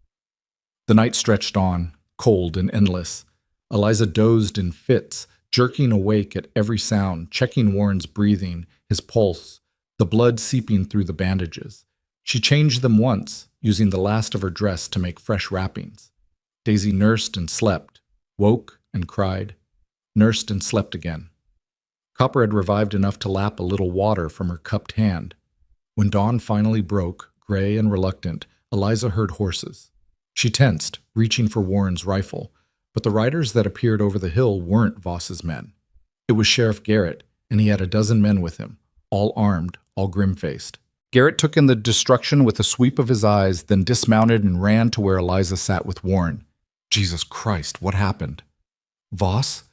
The night stretched on, cold and endless. Eliza dozed in fits, jerking awake at every sound, checking Warren's breathing, his pulse, the blood seeping through the bandages. She changed them once, using the last of her dress to make fresh wrappings. Daisy nursed and slept, woke and cried, nursed and slept again. Copper had revived enough to lap a little water from her cupped hand. When dawn finally broke, gray and reluctant, Eliza heard horses. She tensed, reaching for Warren's rifle, but the riders that appeared over the hill weren't Voss's men. It was Sheriff Garrett, and he had a dozen men with him, all armed, all grim-faced. Garrett took in the destruction with a sweep of his eyes, then dismounted and ran to where Eliza sat with Warren. Jesus Christ, what happened? Voss?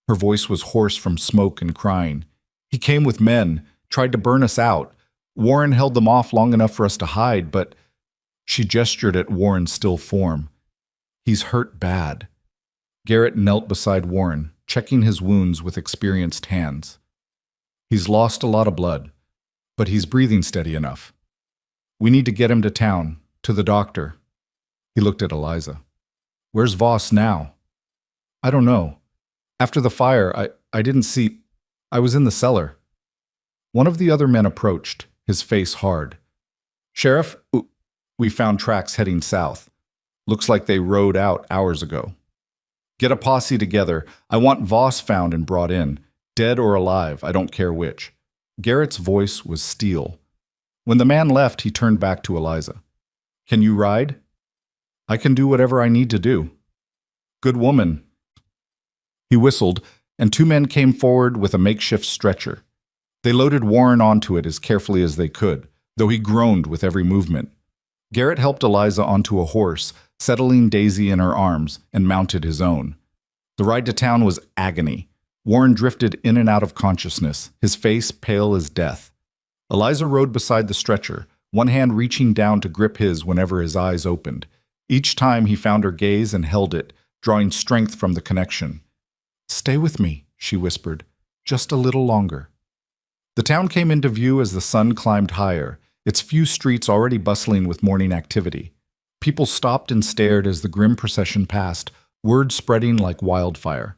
Her voice was hoarse from smoke and crying. He came with men, tried to burn us out. Warren held them off long enough for us to hide, but... She gestured at Warren's still form. He's hurt bad. Garrett knelt beside Warren, checking his wounds with experienced hands. He's lost a lot of blood, but he's breathing steady enough. We need to get him to town, to the doctor. He looked at Eliza. Where's Voss now? I don't know. After the fire, I didn't see... I was in the cellar. One of the other men approached, his face hard. Sheriff, we found tracks heading south. Looks like they rode out hours ago. Get a posse together. I want Voss found and brought in. Dead or alive, I don't care which. Garrett's voice was steel. When the man left, he turned back to Eliza. Can you ride? I can do whatever I need to do. Good woman. He whistled, and two men came forward with a makeshift stretcher. They loaded Warren onto it as carefully as they could, though he groaned with every movement. Garrett helped Eliza onto a horse, settling Daisy in her arms, and mounted his own. The ride to town was agony. Warren drifted in and out of consciousness, his face pale as death. Eliza rode beside the stretcher, one hand reaching down to grip his whenever his eyes opened. Each time he found her gaze and held it, drawing strength from the connection. Stay with me, she whispered, just a little longer. The town came into view as the sun climbed higher, its few streets already bustling with morning activity. People stopped and stared as the grim procession passed, word spreading like wildfire.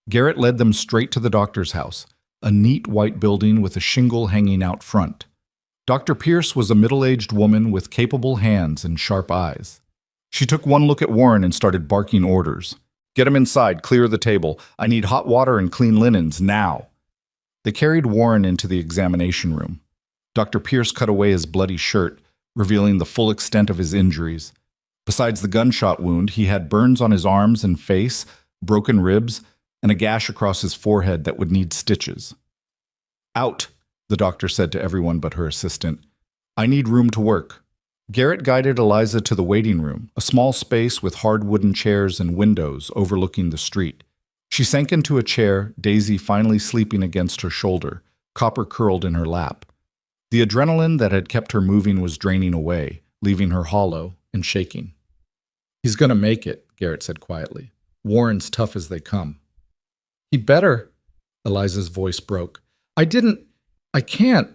Garrett led them straight to the doctor's house, a neat white building with a shingle hanging out front. Dr. Pierce was a middle-aged woman with capable hands and sharp eyes. She took one look at Warren and started barking orders. Get him inside, clear the table. I need hot water and clean linens, now. They carried Warren into the examination room. Dr. Pierce cut away his bloody shirt, revealing the full extent of his injuries. Besides the gunshot wound, he had burns on his arms and face, broken ribs, and a gash across his forehead that would need stitches. Out, the doctor said to everyone but her assistant. I need room to work. Garrett guided Eliza to the waiting room, a small space with hard wooden chairs and windows overlooking the street. She sank into a chair, Daisy finally sleeping against her shoulder, Copper curled in her lap. The adrenaline that had kept her moving was draining away, leaving her hollow and shaking. He's gonna make it, Garrett said quietly. Warren's tough as they come. He better, Eliza's voice broke. I can't.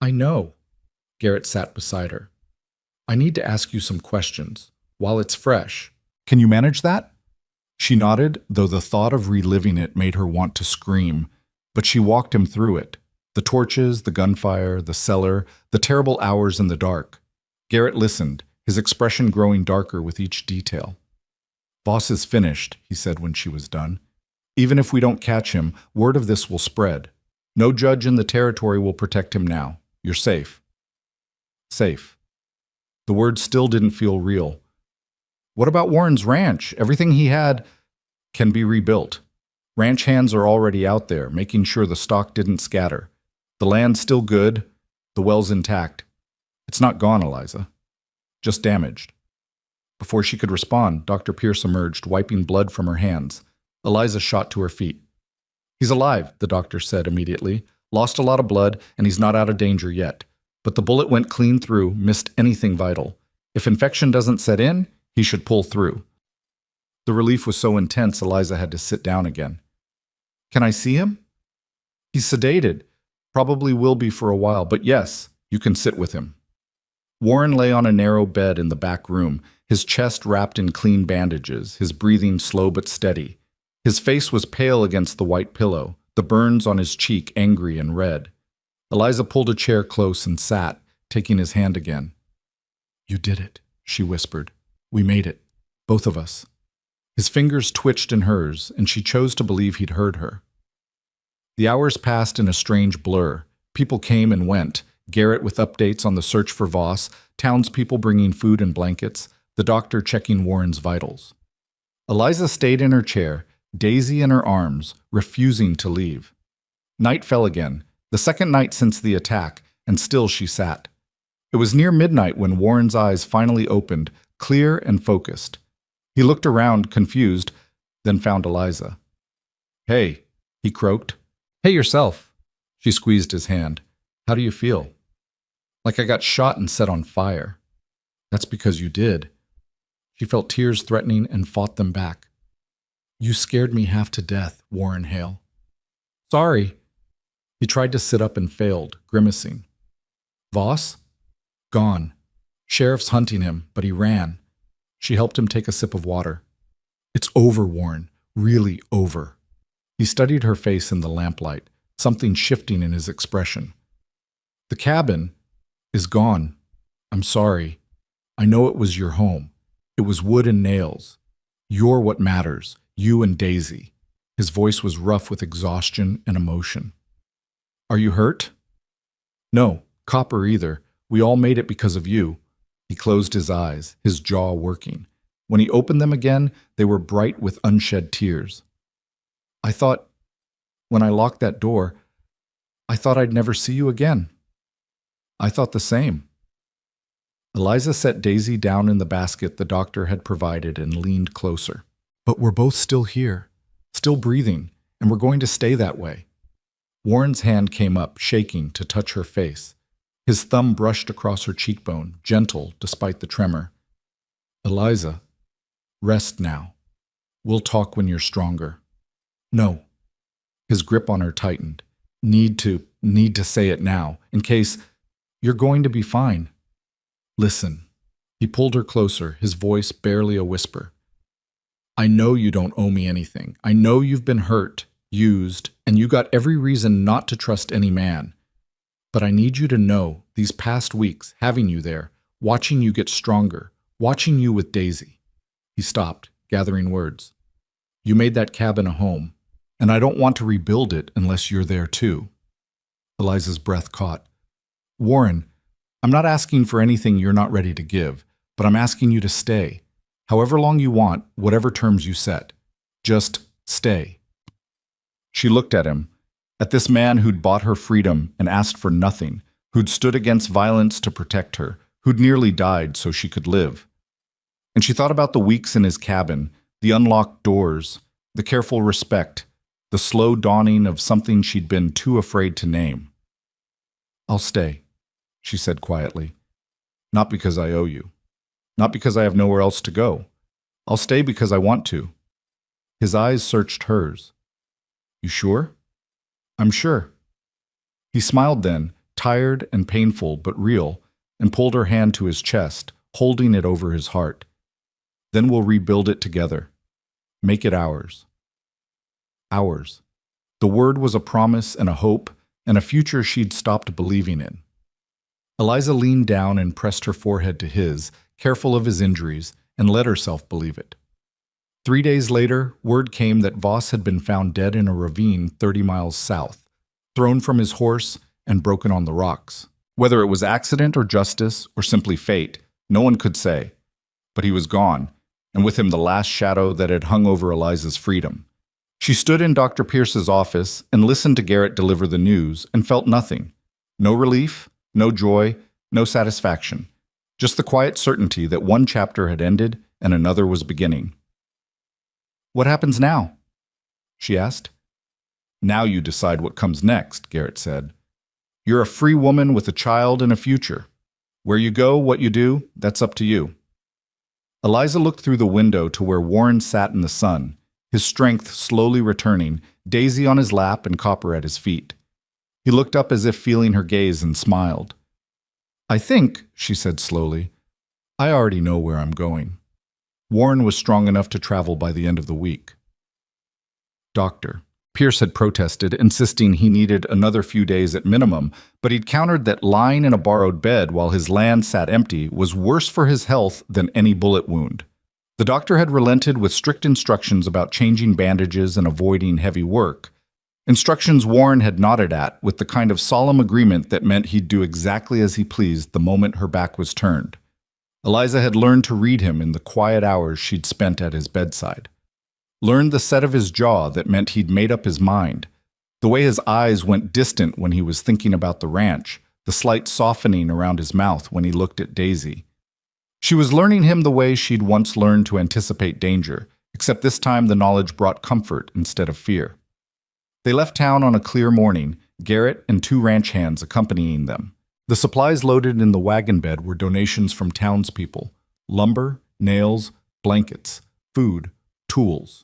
I know. Garrett sat beside her. I need to ask you some questions, while it's fresh. Can you manage that? She nodded, though the thought of reliving it made her want to scream, but she walked him through it. The torches, the gunfire, the cellar, the terrible hours in the dark. Garrett listened, his expression growing darker with each detail. Voss is finished, he said when she was done. Even if we don't catch him, word of this will spread. No judge in the territory will protect him now. You're safe. Safe. The words still didn't feel real. What about Warren's ranch? Everything he had can be rebuilt. Ranch hands are already out there, making sure the stock didn't scatter. The land's still good, the well's intact. It's not gone, Eliza. Just damaged. Before she could respond, Dr. Pierce emerged, wiping blood from her hands. Eliza shot to her feet. He's alive, the doctor said immediately. Lost a lot of blood, and he's not out of danger yet. But the bullet went clean through, missed anything vital. If infection doesn't set in, he should pull through. The relief was so intense, Eliza had to sit down again. Can I see him? He's sedated. Probably will be for a while, but yes, you can sit with him. Warren lay on a narrow bed in the back room, his chest wrapped in clean bandages, his breathing slow but steady. His face was pale against the white pillow, the burns on his cheek angry and red. Eliza pulled a chair close and sat, taking his hand again. You did it, she whispered. We made it, both of us. His fingers twitched in hers, and she chose to believe he'd heard her. The hours passed in a strange blur. People came and went, Garrett with updates on the search for Voss, townspeople bringing food and blankets, the doctor checking Warren's vitals. Eliza stayed in her chair, Daisy in her arms, refusing to leave. Night fell again, the second night since the attack, and still she sat. It was near midnight when Warren's eyes finally opened, clear and focused. He looked around, confused, then found Eliza. Hey, he croaked. Hey yourself. She squeezed his hand. How do you feel? Like I got shot and set on fire. That's because you did. She felt tears threatening and fought them back. You scared me half to death, Warren Hale. Sorry. He tried to sit up and failed, grimacing. Voss? Gone. Sheriff's hunting him, but he ran. She helped him take a sip of water. It's over, Warren. Really over. He studied her face in the lamplight, something shifting in his expression. The cabin is gone. I'm sorry. I know it was your home. It was wood and nails. You're what matters, you and Daisy. His voice was rough with exhaustion and emotion. Are you hurt? No, Copper either. We all made it because of you. He closed his eyes, his jaw working. When he opened them again, they were bright with unshed tears. I thought, when I locked that door, I thought I'd never see you again. I thought the same. Eliza set Daisy down in the basket the doctor had provided and leaned closer. But we're both still here, still breathing, and we're going to stay that way. Warren's hand came up, shaking, to touch her face. His thumb brushed across her cheekbone, gentle despite the tremor. Eliza, rest now. We'll talk when you're stronger. No. His grip on her tightened. Need to say it now, in case you're going to be fine. Listen. He pulled her closer, his voice barely a whisper. I know you don't owe me anything. I know you've been hurt, used, and you got every reason not to trust any man. But I need you to know, these past weeks, having you there, watching you get stronger, watching you with Daisy. He stopped, gathering words. You made that cabin a home, and I don't want to rebuild it unless you're there too. Eliza's breath caught. Warren, I'm not asking for anything you're not ready to give, but I'm asking you to stay. However long you want, whatever terms you set. Just stay. She looked at him, at this man who'd bought her freedom and asked for nothing, who'd stood against violence to protect her, who'd nearly died so she could live. And she thought about the weeks in his cabin, the unlocked doors, the careful respect, the slow dawning of something she'd been too afraid to name. I'll stay, she said quietly. Not because I owe you. Not because I have nowhere else to go. I'll stay because I want to. His eyes searched hers. You sure? I'm sure. He smiled then, tired and painful but real, and pulled her hand to his chest, holding it over his heart. Then we'll rebuild it together. Make it ours. Ours. The word was a promise and a hope, and a future she'd stopped believing in. Eliza leaned down and pressed her forehead to his, careful of his injuries, and let herself believe it. 3 days later, word came that Voss had been found dead in a ravine 30 miles south, thrown from his horse and broken on the rocks. Whether it was accident or justice or simply fate, no one could say. But he was gone, and with him the last shadow that had hung over Eliza's freedom. She stood in Dr. Pierce's office and listened to Garrett deliver the news and felt nothing. No relief, no joy, no satisfaction. Just the quiet certainty that one chapter had ended and another was beginning. "What happens now?" she asked. "Now you decide what comes next," Garrett said. "You're a free woman with a child and a future. Where you go, what you do, that's up to you." Eliza looked through the window to where Warren sat in the sun, his strength slowly returning, Daisy on his lap and Copper at his feet. He looked up as if feeling her gaze and smiled. "I think," she said slowly, "I already know where I'm going." Warren was strong enough to travel by the end of the week. "Doctor," Pierce had protested, insisting he needed another few days at minimum, but he'd countered that lying in a borrowed bed while his land sat empty was worse for his health than any bullet wound. The doctor had relented with strict instructions about changing bandages and avoiding heavy work. Instructions Warren had nodded at, with the kind of solemn agreement that meant he'd do exactly as he pleased the moment her back was turned. Eliza had learned to read him in the quiet hours she'd spent at his bedside. Learned the set of his jaw that meant he'd made up his mind, the way his eyes went distant when he was thinking about the ranch, the slight softening around his mouth when he looked at Daisy. She was learning him the way she'd once learned to anticipate danger, except this time the knowledge brought comfort instead of fear. They left town on a clear morning, Garrett and 2 ranch hands accompanying them. The supplies loaded in the wagon bed were donations from townspeople: lumber, nails, blankets, food, tools.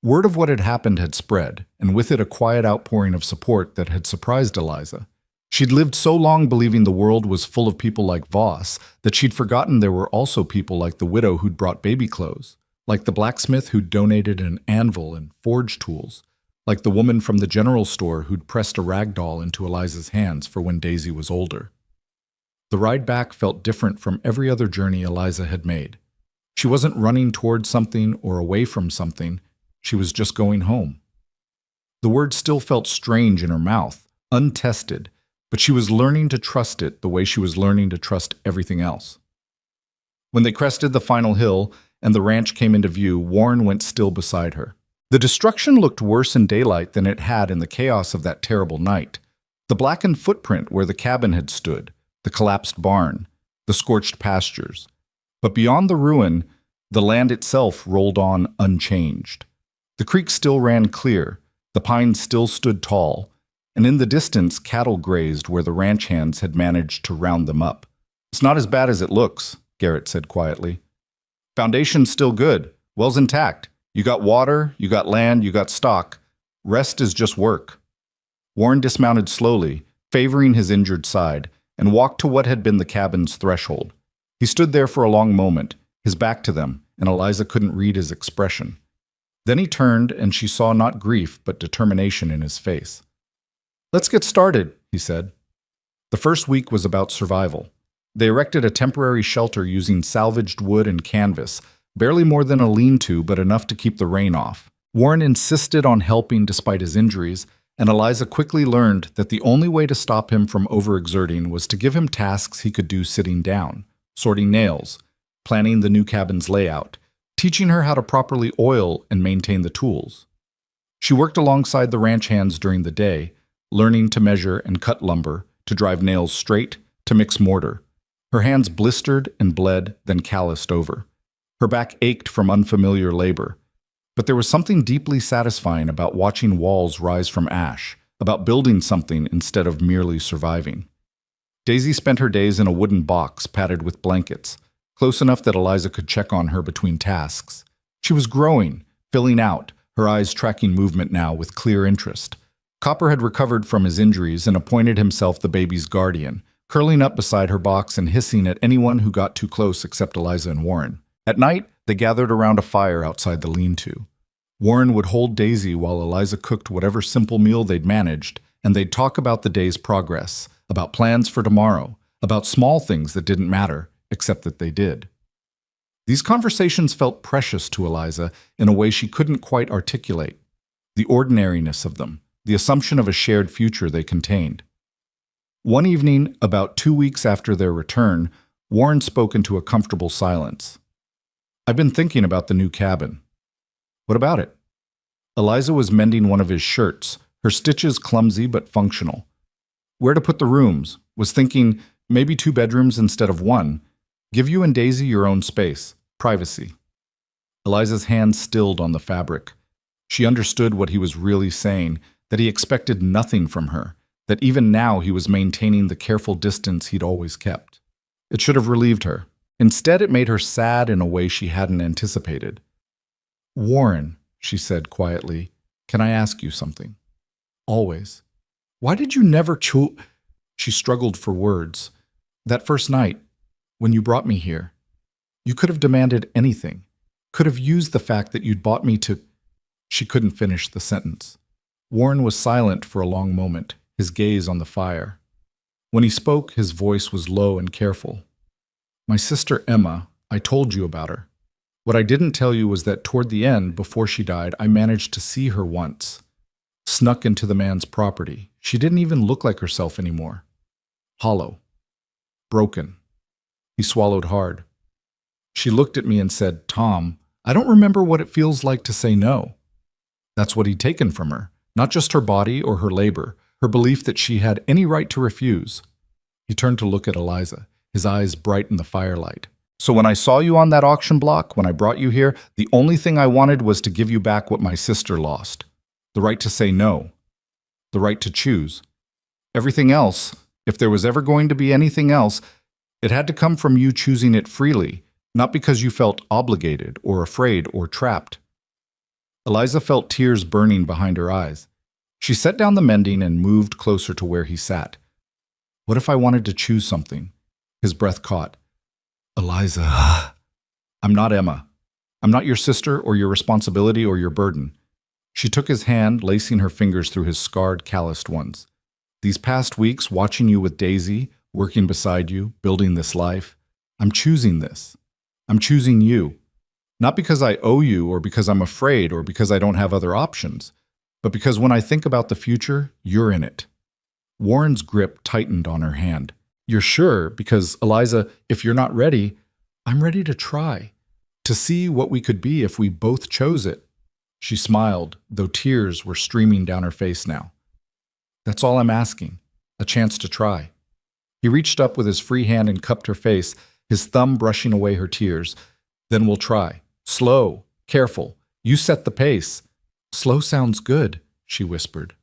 Word of what had happened had spread, and with it a quiet outpouring of support that had surprised Eliza. She'd lived so long believing the world was full of people like Voss that she'd forgotten there were also people like the widow who'd brought baby clothes, like the blacksmith who'd donated an anvil and forge tools, like the woman from the general store who'd pressed a rag doll into Eliza's hands for when Daisy was older. The ride back felt different from every other journey Eliza had made. She wasn't running toward something or away from something, she was just going home. The word still felt strange in her mouth, untested, but she was learning to trust it the way she was learning to trust everything else. When they crested the final hill and the ranch came into view, Warren went still beside her. The destruction looked worse in daylight than it had in the chaos of that terrible night. The blackened footprint where the cabin had stood, the collapsed barn, the scorched pastures. But beyond the ruin, the land itself rolled on unchanged. The creek still ran clear, the pines still stood tall, and in the distance cattle grazed where the ranch hands had managed to round them up. "It's not as bad as it looks," Garrett said quietly. "Foundation's still good, well's intact. You got water, you got land, you got stock. Rest is just work." Warren dismounted slowly, favoring his injured side, and walked to what had been the cabin's threshold. He stood there for a long moment, his back to them, and Eliza couldn't read his expression. Then he turned, and she saw not grief but determination in his face. "Let's get started," he said. The first week was about survival. They erected a temporary shelter using salvaged wood and canvas, barely more than a lean-to but enough to keep the rain off. Warren insisted on helping despite his injuries, and Eliza quickly learned that the only way to stop him from overexerting was to give him tasks he could do sitting down, sorting nails, planning the new cabin's layout, teaching her how to properly oil and maintain the tools. She worked alongside the ranch hands during the day, learning to measure and cut lumber, to drive nails straight, to mix mortar. Her hands blistered and bled, then calloused over. Her back ached from unfamiliar labor. But there was something deeply satisfying about watching walls rise from ash, about building something instead of merely surviving. Daisy spent her days in a wooden box padded with blankets, close enough that Eliza could check on her between tasks. She was growing, filling out, her eyes tracking movement now with clear interest. Copper had recovered from his injuries and appointed himself the baby's guardian, curling up beside her box and hissing at anyone who got too close except Eliza and Warren. At night, they gathered around a fire outside the lean-to. Warren would hold Daisy while Eliza cooked whatever simple meal they'd managed, and they'd talk about the day's progress, about plans for tomorrow, about small things that didn't matter, except that they did. These conversations felt precious to Eliza in a way she couldn't quite articulate. The ordinariness of them, the assumption of a shared future they contained. One evening, about 2 weeks after their return, Warren spoke into a comfortable silence. "I've been thinking about the new cabin." "What about it?" Eliza was mending one of his shirts, her stitches clumsy but functional. Where to put the rooms? Was thinking maybe 2 bedrooms instead of 1. Give you and Daisy your own space. Privacy. Eliza's hand stilled on the fabric. She understood what he was really saying, that he expected nothing from her, that even now he was maintaining the careful distance he'd always kept. It should have relieved her. Instead, it made her sad in a way she hadn't anticipated. "Warren," she said quietly, "can I ask you something?" "Always." "Why did you never She struggled for words. "That first night, when you brought me here, you could have demanded anything, could have used the fact that you'd bought me to—" She couldn't finish the sentence. Warren was silent for a long moment, his gaze on the fire. When he spoke, his voice was low and careful. "My sister Emma, I told you about her. What I didn't tell you was that toward the end, before she died, I managed to see her once. Snuck into the man's property. She didn't even look like herself anymore. Hollow. Broken." He swallowed hard. "She looked at me and said, 'Tom, I don't remember what it feels like to say no.' That's what he'd taken from her. Not just her body or her labor, her belief that she had any right to refuse." He turned to look at Eliza, his eyes bright in the firelight. "So when I saw you on that auction block, when I brought you here, the only thing I wanted was to give you back what my sister lost. The right to say no. The right to choose. Everything else, if there was ever going to be anything else, it had to come from you choosing it freely, not because you felt obligated or afraid or trapped." Eliza felt tears burning behind her eyes. She set down the mending and moved closer to where he sat. "What if I wanted to choose something?" His breath caught. "Eliza, I'm not Emma. I'm not your sister or your responsibility or your burden." She took his hand, lacing her fingers through his scarred, calloused ones. "These past weeks, watching you with Daisy, working beside you, building this life, I'm choosing this. I'm choosing you. Not because I owe you or because I'm afraid or because I don't have other options, but because when I think about the future, you're in it." Warren's grip tightened on her hand. "You're sure? Because, Eliza, if you're not ready, I'm ready to try, to see what we could be if we both chose it." She smiled, though tears were streaming down her face now. "That's all I'm asking, a chance to try." He reached up with his free hand and cupped her face, his thumb brushing away her tears. "Then we'll try. Slow, careful. You set the pace." "Slow sounds good," she whispered.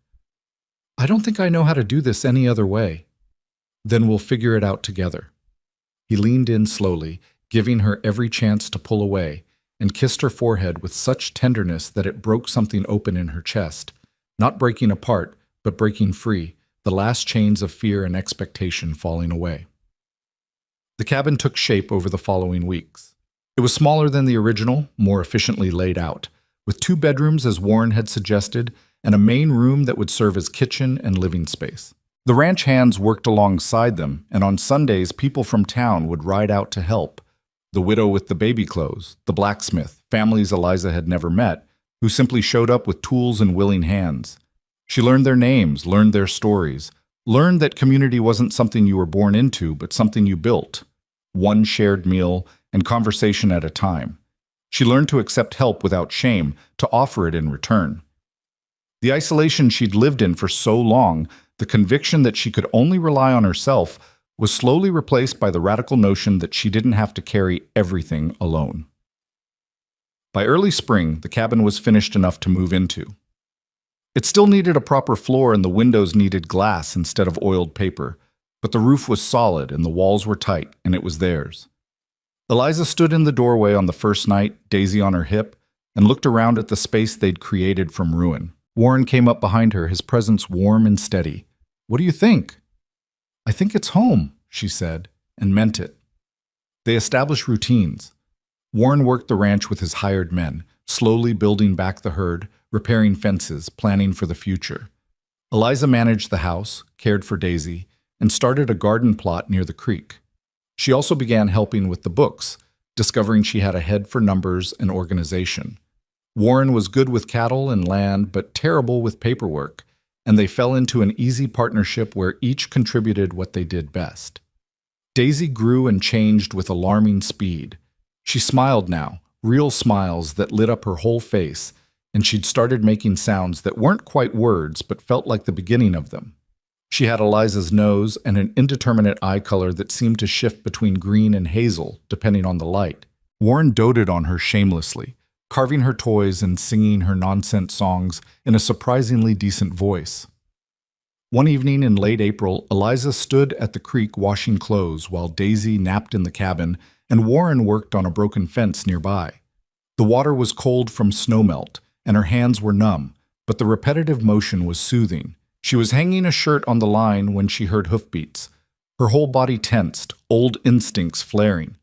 "I don't think I know how to do this any other way." "Then we'll figure it out together." He leaned in slowly, giving her every chance to pull away, and kissed her forehead with such tenderness that it broke something open in her chest, not breaking apart, but breaking free, the last chains of fear and expectation falling away. The cabin took shape over the following weeks. It was smaller than the original, more efficiently laid out, with 2 bedrooms as Warren had suggested, and a main room that would serve as kitchen and living space. The ranch hands worked alongside them, and on Sundays people from town would ride out to help. The widow with the baby clothes, the blacksmith, families Eliza had never met, who simply showed up with tools and willing hands. She learned their names, learned their stories, learned that community wasn't something you were born into, but something you built. One shared meal and conversation at a time. She learned to accept help without shame, to offer it in return. The isolation she'd lived in for so long, the conviction that she could only rely on herself, was slowly replaced by the radical notion that she didn't have to carry everything alone. By early spring, the cabin was finished enough to move into. It still needed a proper floor and the windows needed glass instead of oiled paper, but the roof was solid and the walls were tight, and it was theirs. Eliza stood in the doorway on the first night, Daisy on her hip, and looked around at the space they'd created from ruin. Warren came up behind her, his presence warm and steady. "What do you think?" "I think it's home," she said, and meant it. They established routines. Warren worked the ranch with his hired men, slowly building back the herd, repairing fences, planning for the future. Eliza managed the house, cared for Daisy, and started a garden plot near the creek. She also began helping with the books, discovering she had a head for numbers and organization. Warren was good with cattle and land, but terrible with paperwork, and they fell into an easy partnership where each contributed what they did best. Daisy grew and changed with alarming speed. She smiled now, real smiles that lit up her whole face, and she'd started making sounds that weren't quite words but felt like the beginning of them. She had Eliza's nose and an indeterminate eye color that seemed to shift between green and hazel, depending on the light. Warren doted on her shamelessly, carving her toys and singing her nonsense songs in a surprisingly decent voice. One evening in late April, Eliza stood at the creek washing clothes while Daisy napped in the cabin and Warren worked on a broken fence nearby. The water was cold from snowmelt, and her hands were numb, but the repetitive motion was soothing. She was hanging a shirt on the line when she heard hoofbeats. Her whole body tensed, old instincts flaring.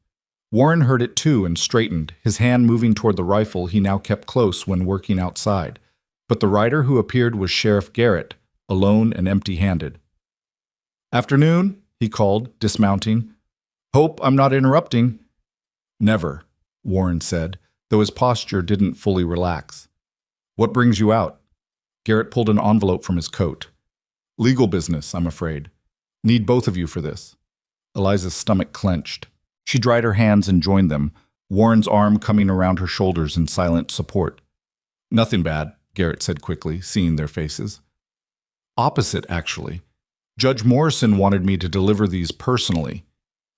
Warren heard it too and straightened, his hand moving toward the rifle he now kept close when working outside. But the rider who appeared was Sheriff Garrett, alone and empty-handed. "Afternoon," he called, dismounting. "Hope I'm not interrupting." "Never," Warren said, though his posture didn't fully relax. "What brings you out?" Garrett pulled an envelope from his coat. "Legal business, I'm afraid. Need both of you for this." Eliza's stomach clenched. She dried her hands and joined them, Warren's arm coming around her shoulders in silent support. "Nothing bad," Garrett said quickly, seeing their faces. "Opposite, actually. Judge Morrison wanted me to deliver these personally."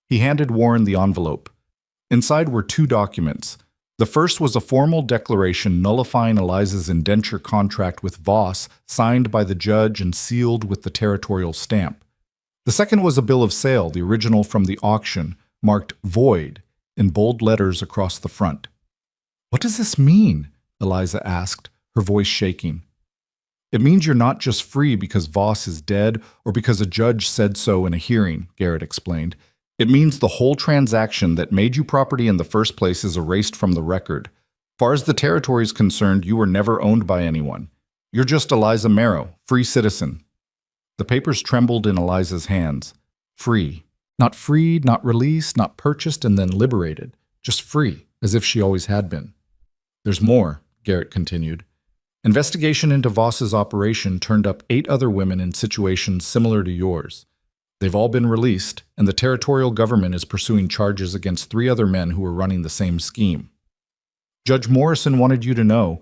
He handed Warren the envelope. Inside were 2 documents. The first was a formal declaration nullifying Eliza's indenture contract with Voss, signed by the judge and sealed with the territorial stamp. The second was a bill of sale, the original from the auction, marked void, in bold letters across the front. "What does this mean?" Eliza asked, her voice shaking. "It means you're not just free because Voss is dead or because a judge said so in a hearing," Garrett explained. "It means the whole transaction that made you property in the first place is erased from the record. Far as the territory is concerned, you were never owned by anyone. You're just Eliza Marrow, free citizen." The papers trembled in Eliza's hands. Free. Not freed, not released, not purchased and then liberated. Just free, as if she always had been. "There's more," Garrett continued. "Investigation into Voss's operation turned up 8 other women in situations similar to yours. They've all been released, and the territorial government is pursuing charges against 3 other men who were running the same scheme. Judge Morrison wanted you to know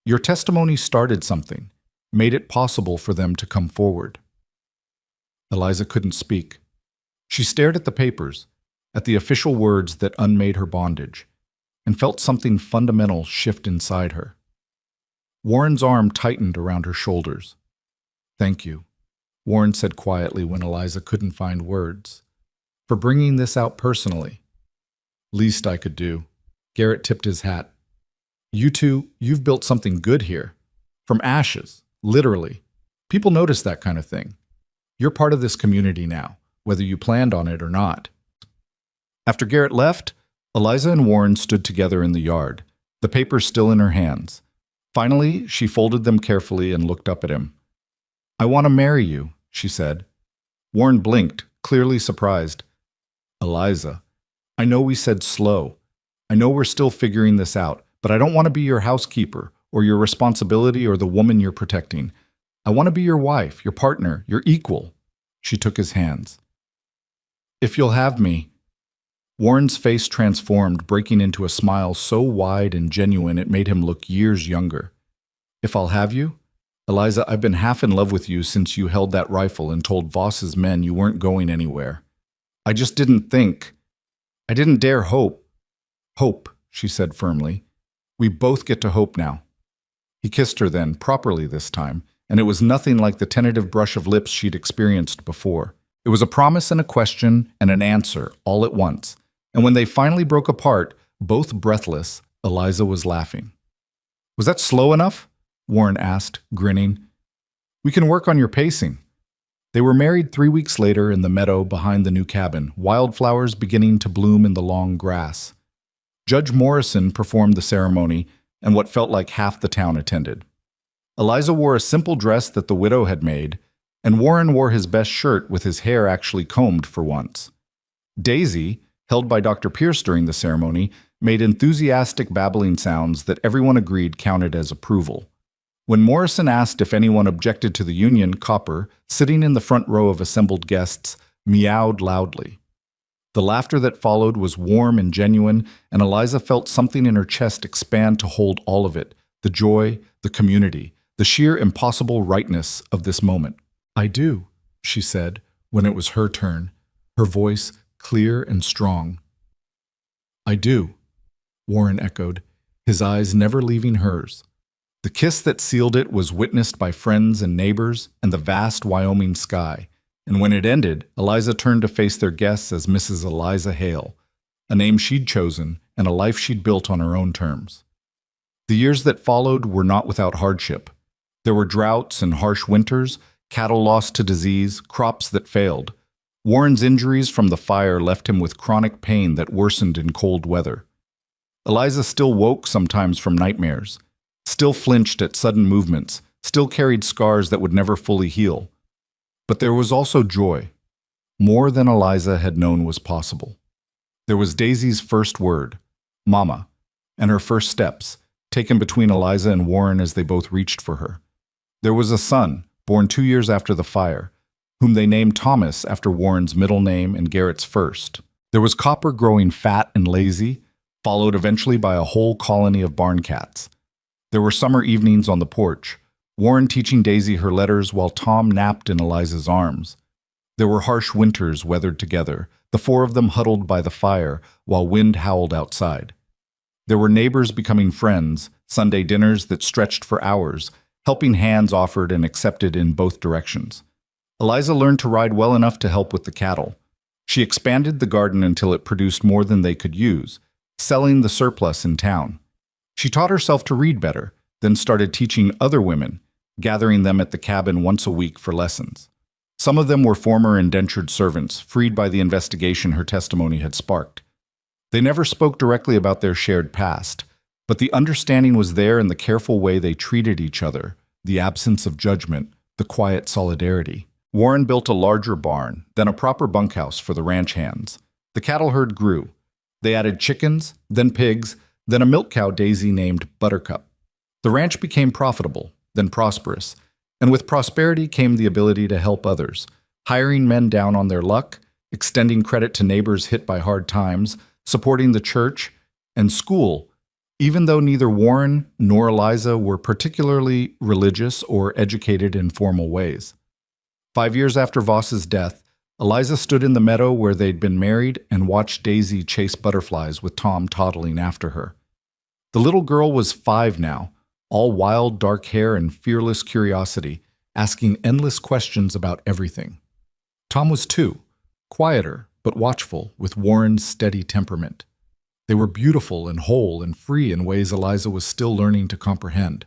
your testimony started something, made it possible for them to come forward." Eliza couldn't speak. She stared at the papers, at the official words that unmade her bondage, and felt something fundamental shift inside her. Warren's arm tightened around her shoulders. "Thank you," Warren said quietly when Eliza couldn't find words, "for bringing this out personally." "Least I could do." Garrett tipped his hat. "You two, you've built something good here. From ashes, literally. People notice that kind of thing. You're part of this community now, whether you planned on it or not." After Garrett left, Eliza and Warren stood together in the yard, the papers still in her hands. Finally, she folded them carefully and looked up at him. "I want to marry you," she said. Warren blinked, clearly surprised. "Eliza, I know we said slow. I know we're still figuring this out, but I don't want to be your housekeeper or your responsibility or the woman you're protecting. I want to be your wife, your partner, your equal." She took his hands. "If you'll have me." Warren's face transformed, breaking into a smile so wide and genuine it made him look years younger. "If I'll have you? Eliza, I've been half in love with you since you held that rifle and told Voss's men you weren't going anywhere. I just didn't think. I didn't dare hope." "Hope," she said firmly. "We both get to hope now." He kissed her then, properly this time, and it was nothing like the tentative brush of lips she'd experienced before. It was a promise and a question and an answer all at once. And when they finally broke apart, both breathless, Eliza was laughing. "Was that slow enough?" Warren asked, grinning. "We can work on your pacing." They were married 3 weeks later in the meadow behind the new cabin, wildflowers beginning to bloom in the long grass. Judge Morrison performed the ceremony, and what felt like half the town attended. Eliza wore a simple dress that the widow had made, and Warren wore his best shirt with his hair actually combed for once. Daisy, held by Dr. Pierce during the ceremony, made enthusiastic babbling sounds that everyone agreed counted as approval. When Morrison asked if anyone objected to the union, Copper, sitting in the front row of assembled guests, meowed loudly. The laughter that followed was warm and genuine, and Eliza felt something in her chest expand to hold all of it, the joy, the community, the sheer impossible rightness of this moment. "I do," she said, when it was her turn, her voice clear and strong. "I do," Warren echoed, his eyes never leaving hers. The kiss that sealed it was witnessed by friends and neighbors and the vast Wyoming sky, and when it ended, Eliza turned to face their guests as Mrs. Eliza Hale, a name she'd chosen and a life she'd built on her own terms. The years that followed were not without hardship. There were droughts and harsh winters, cattle lost to disease, crops that failed. Warren's injuries from the fire left him with chronic pain that worsened in cold weather. Eliza still woke sometimes from nightmares, still flinched at sudden movements, still carried scars that would never fully heal. But there was also joy, more than Eliza had known was possible. There was Daisy's first word, Mama, and her first steps, taken between Eliza and Warren as they both reached for her. There was a son, born 2 years after the fire, whom they named Thomas after Warren's middle name and Garrett's first. There was Copper growing fat and lazy, followed eventually by a whole colony of barn cats. There were summer evenings on the porch, Warren teaching Daisy her letters while Tom napped in Eliza's arms. There were harsh winters weathered together, the four of them huddled by the fire while wind howled outside. There were neighbors becoming friends, Sunday dinners that stretched for hours, helping hands offered and accepted in both directions. Eliza learned to ride well enough to help with the cattle. She expanded the garden until it produced more than they could use, selling the surplus in town. She taught herself to read better, then started teaching other women, gathering them at the cabin once a week for lessons. Some of them were former indentured servants, freed by the investigation her testimony had sparked. They never spoke directly about their shared past, but the understanding was there in the careful way they treated each other, the absence of judgment, the quiet solidarity. Warren built a larger barn, then a proper bunkhouse for the ranch hands. The cattle herd grew. They added chickens, then pigs, then a milk cow Daisy named Buttercup. The ranch became profitable, then prosperous, and with prosperity came the ability to help others, hiring men down on their luck, extending credit to neighbors hit by hard times, supporting the church and school, even though neither Warren nor Eliza were particularly religious or educated in formal ways. 5 years after Voss's death, Eliza stood in the meadow where they'd been married and watched Daisy chase butterflies with Tom toddling after her. The little girl was 5 now, all wild dark hair and fearless curiosity, asking endless questions about everything. Tom was 2, quieter but watchful, with Warren's steady temperament. They were beautiful and whole and free in ways Eliza was still learning to comprehend.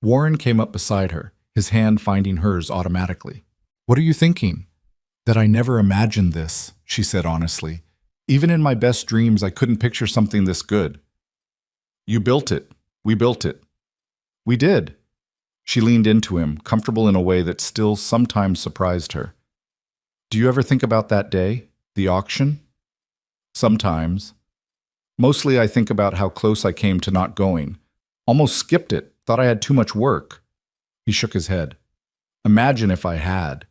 Warren came up beside her, his hand finding hers automatically. "What are you thinking?" "That I never imagined this," she said honestly. "Even in my best dreams, I couldn't picture something this good." "You built it. We built it." "We did." She leaned into him, comfortable in a way that still sometimes surprised her. "Do you ever think about that day? The auction?" "Sometimes. Mostly I think about how close I came to not going. Almost skipped it, thought I had too much work." He shook his head. "Imagine if I had.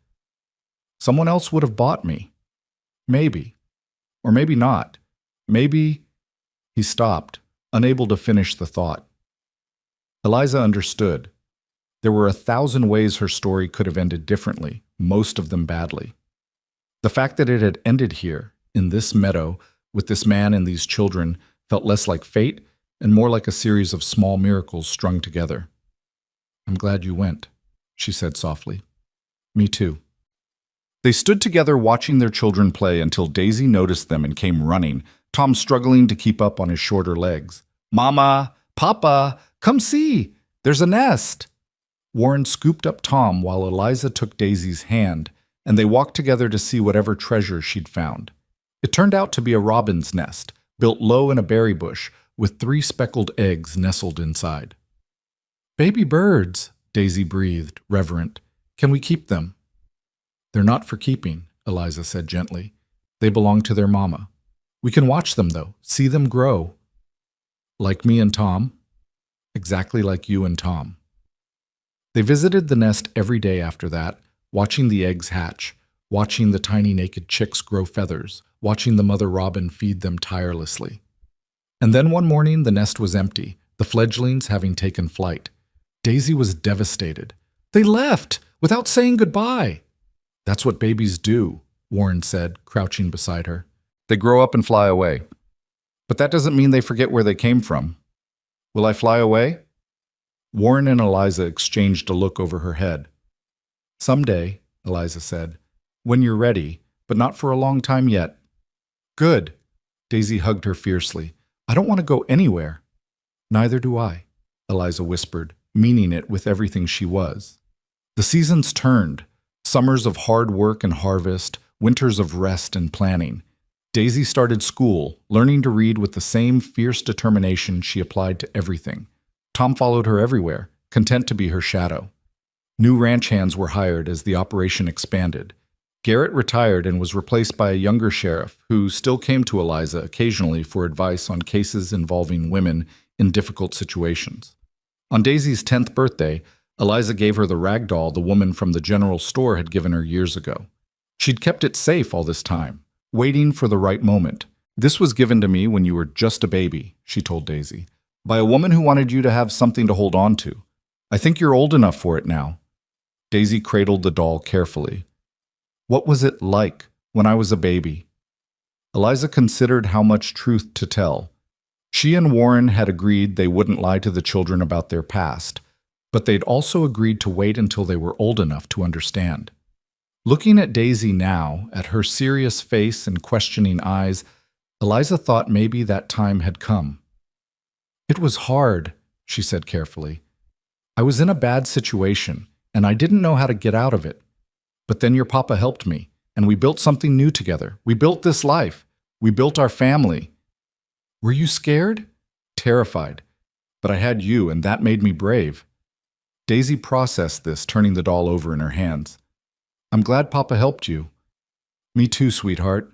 Someone else would have bought me. Maybe. Or maybe not. Maybe—" He stopped, unable to finish the thought. Eliza understood. There were 1,000 ways her story could have ended differently, most of them badly. The fact that it had ended here, in this meadow, with this man and these children, felt less like fate and more like a series of small miracles strung together. "I'm glad you went," she said softly. "Me too." They stood together watching their children play until Daisy noticed them and came running, Tom struggling to keep up on his shorter legs. "Mama! Papa! Come see! There's a nest!" Warren scooped up Tom while Eliza took Daisy's hand, and they walked together to see whatever treasure she'd found. It turned out to be a robin's nest, built low in a berry bush, with 3 speckled eggs nestled inside. "Baby birds," Daisy breathed, reverent. "Can we keep them?" "They're not for keeping," Eliza said gently. "They belong to their mama. We can watch them, though, see them grow." "Like me and Tom?" "Exactly like you and Tom." They visited the nest every day after that, watching the eggs hatch, watching the tiny naked chicks grow feathers, watching the mother robin feed them tirelessly. And then one morning the nest was empty, the fledglings having taken flight. Daisy was devastated. They left without saying goodbye. That's what babies do, Warren said, crouching beside her. They grow up and fly away. But that doesn't mean they forget where they came from. Will I fly away? Warren and Eliza exchanged a look over her head. Someday, Eliza said, when you're ready, but not for a long time yet. Good. Daisy hugged her fiercely. I don't want to go anywhere. Neither do I, Eliza whispered, meaning it with everything she was. The seasons turned, summers of hard work and harvest, winters of rest and planning. Daisy started school, learning to read with the same fierce determination she applied to everything. Tom followed her everywhere, content to be her shadow. New ranch hands were hired as the operation expanded. Garrett retired and was replaced by a younger sheriff who still came to Eliza occasionally for advice on cases involving women in difficult situations. On Daisy's 10th birthday, Eliza gave her the rag doll the woman from the general store had given her years ago. She'd kept it safe all this time, waiting for the right moment. This was given to me when you were just a baby, she told Daisy, by a woman who wanted you to have something to hold on to. I think you're old enough for it now. Daisy cradled the doll carefully. What was it like when I was a baby? Eliza considered how much truth to tell. She and Warren had agreed they wouldn't lie to the children about their past, but they'd also agreed to wait until they were old enough to understand. Looking at Daisy now, at her serious face and questioning eyes, Eliza thought maybe that time had come. It was hard, she said carefully. I was in a bad situation, and I didn't know how to get out of it. But then your papa helped me, and we built something new together. We built this life. We built our family. Were you scared? Terrified. But I had you, and that made me brave. Daisy processed this, turning the doll over in her hands. I'm glad Papa helped you. Me too, sweetheart.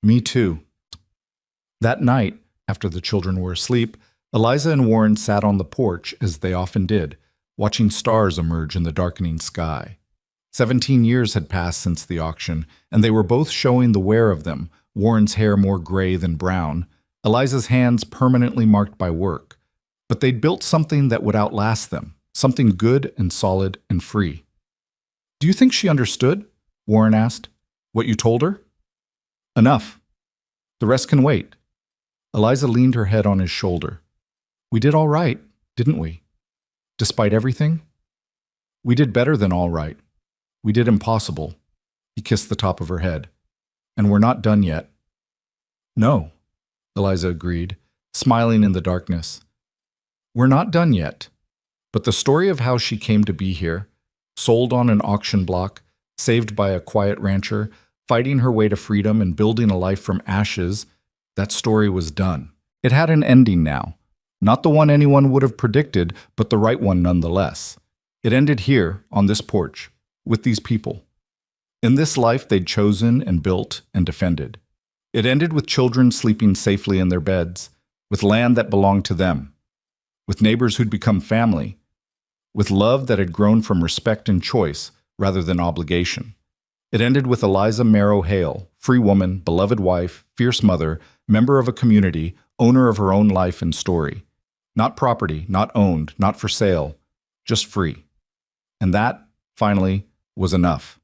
Me too. That night, after the children were asleep, Eliza and Warren sat on the porch, as they often did, watching stars emerge in the darkening sky. 17 years had passed since the auction, and they were both showing the wear of them, Warren's hair more gray than brown, Eliza's hands permanently marked by work. But they'd built something that would outlast them, something good and solid and free. Do you think she understood? Warren asked. What you told her? Enough. The rest can wait. Eliza leaned her head on his shoulder. We did all right, didn't we? Despite everything? We did better than all right. We did impossible. He kissed the top of her head. And we're not done yet. No, Eliza agreed, smiling in the darkness. We're not done yet. But the story of how she came to be here, sold on an auction block, saved by a quiet rancher, fighting her way to freedom and building a life from ashes, that story was done. It had an ending now. Not the one anyone would have predicted, but the right one nonetheless. It ended here, on this porch, with these people. In this life they'd chosen and built and defended. It ended with children sleeping safely in their beds, with land that belonged to them, with neighbors who'd become family, with love that had grown from respect and choice rather than obligation. It ended with Eliza Merrow Hale, free woman, beloved wife, fierce mother, member of a community, owner of her own life and story. Not property, not owned, not for sale, just free. And that, finally, was enough.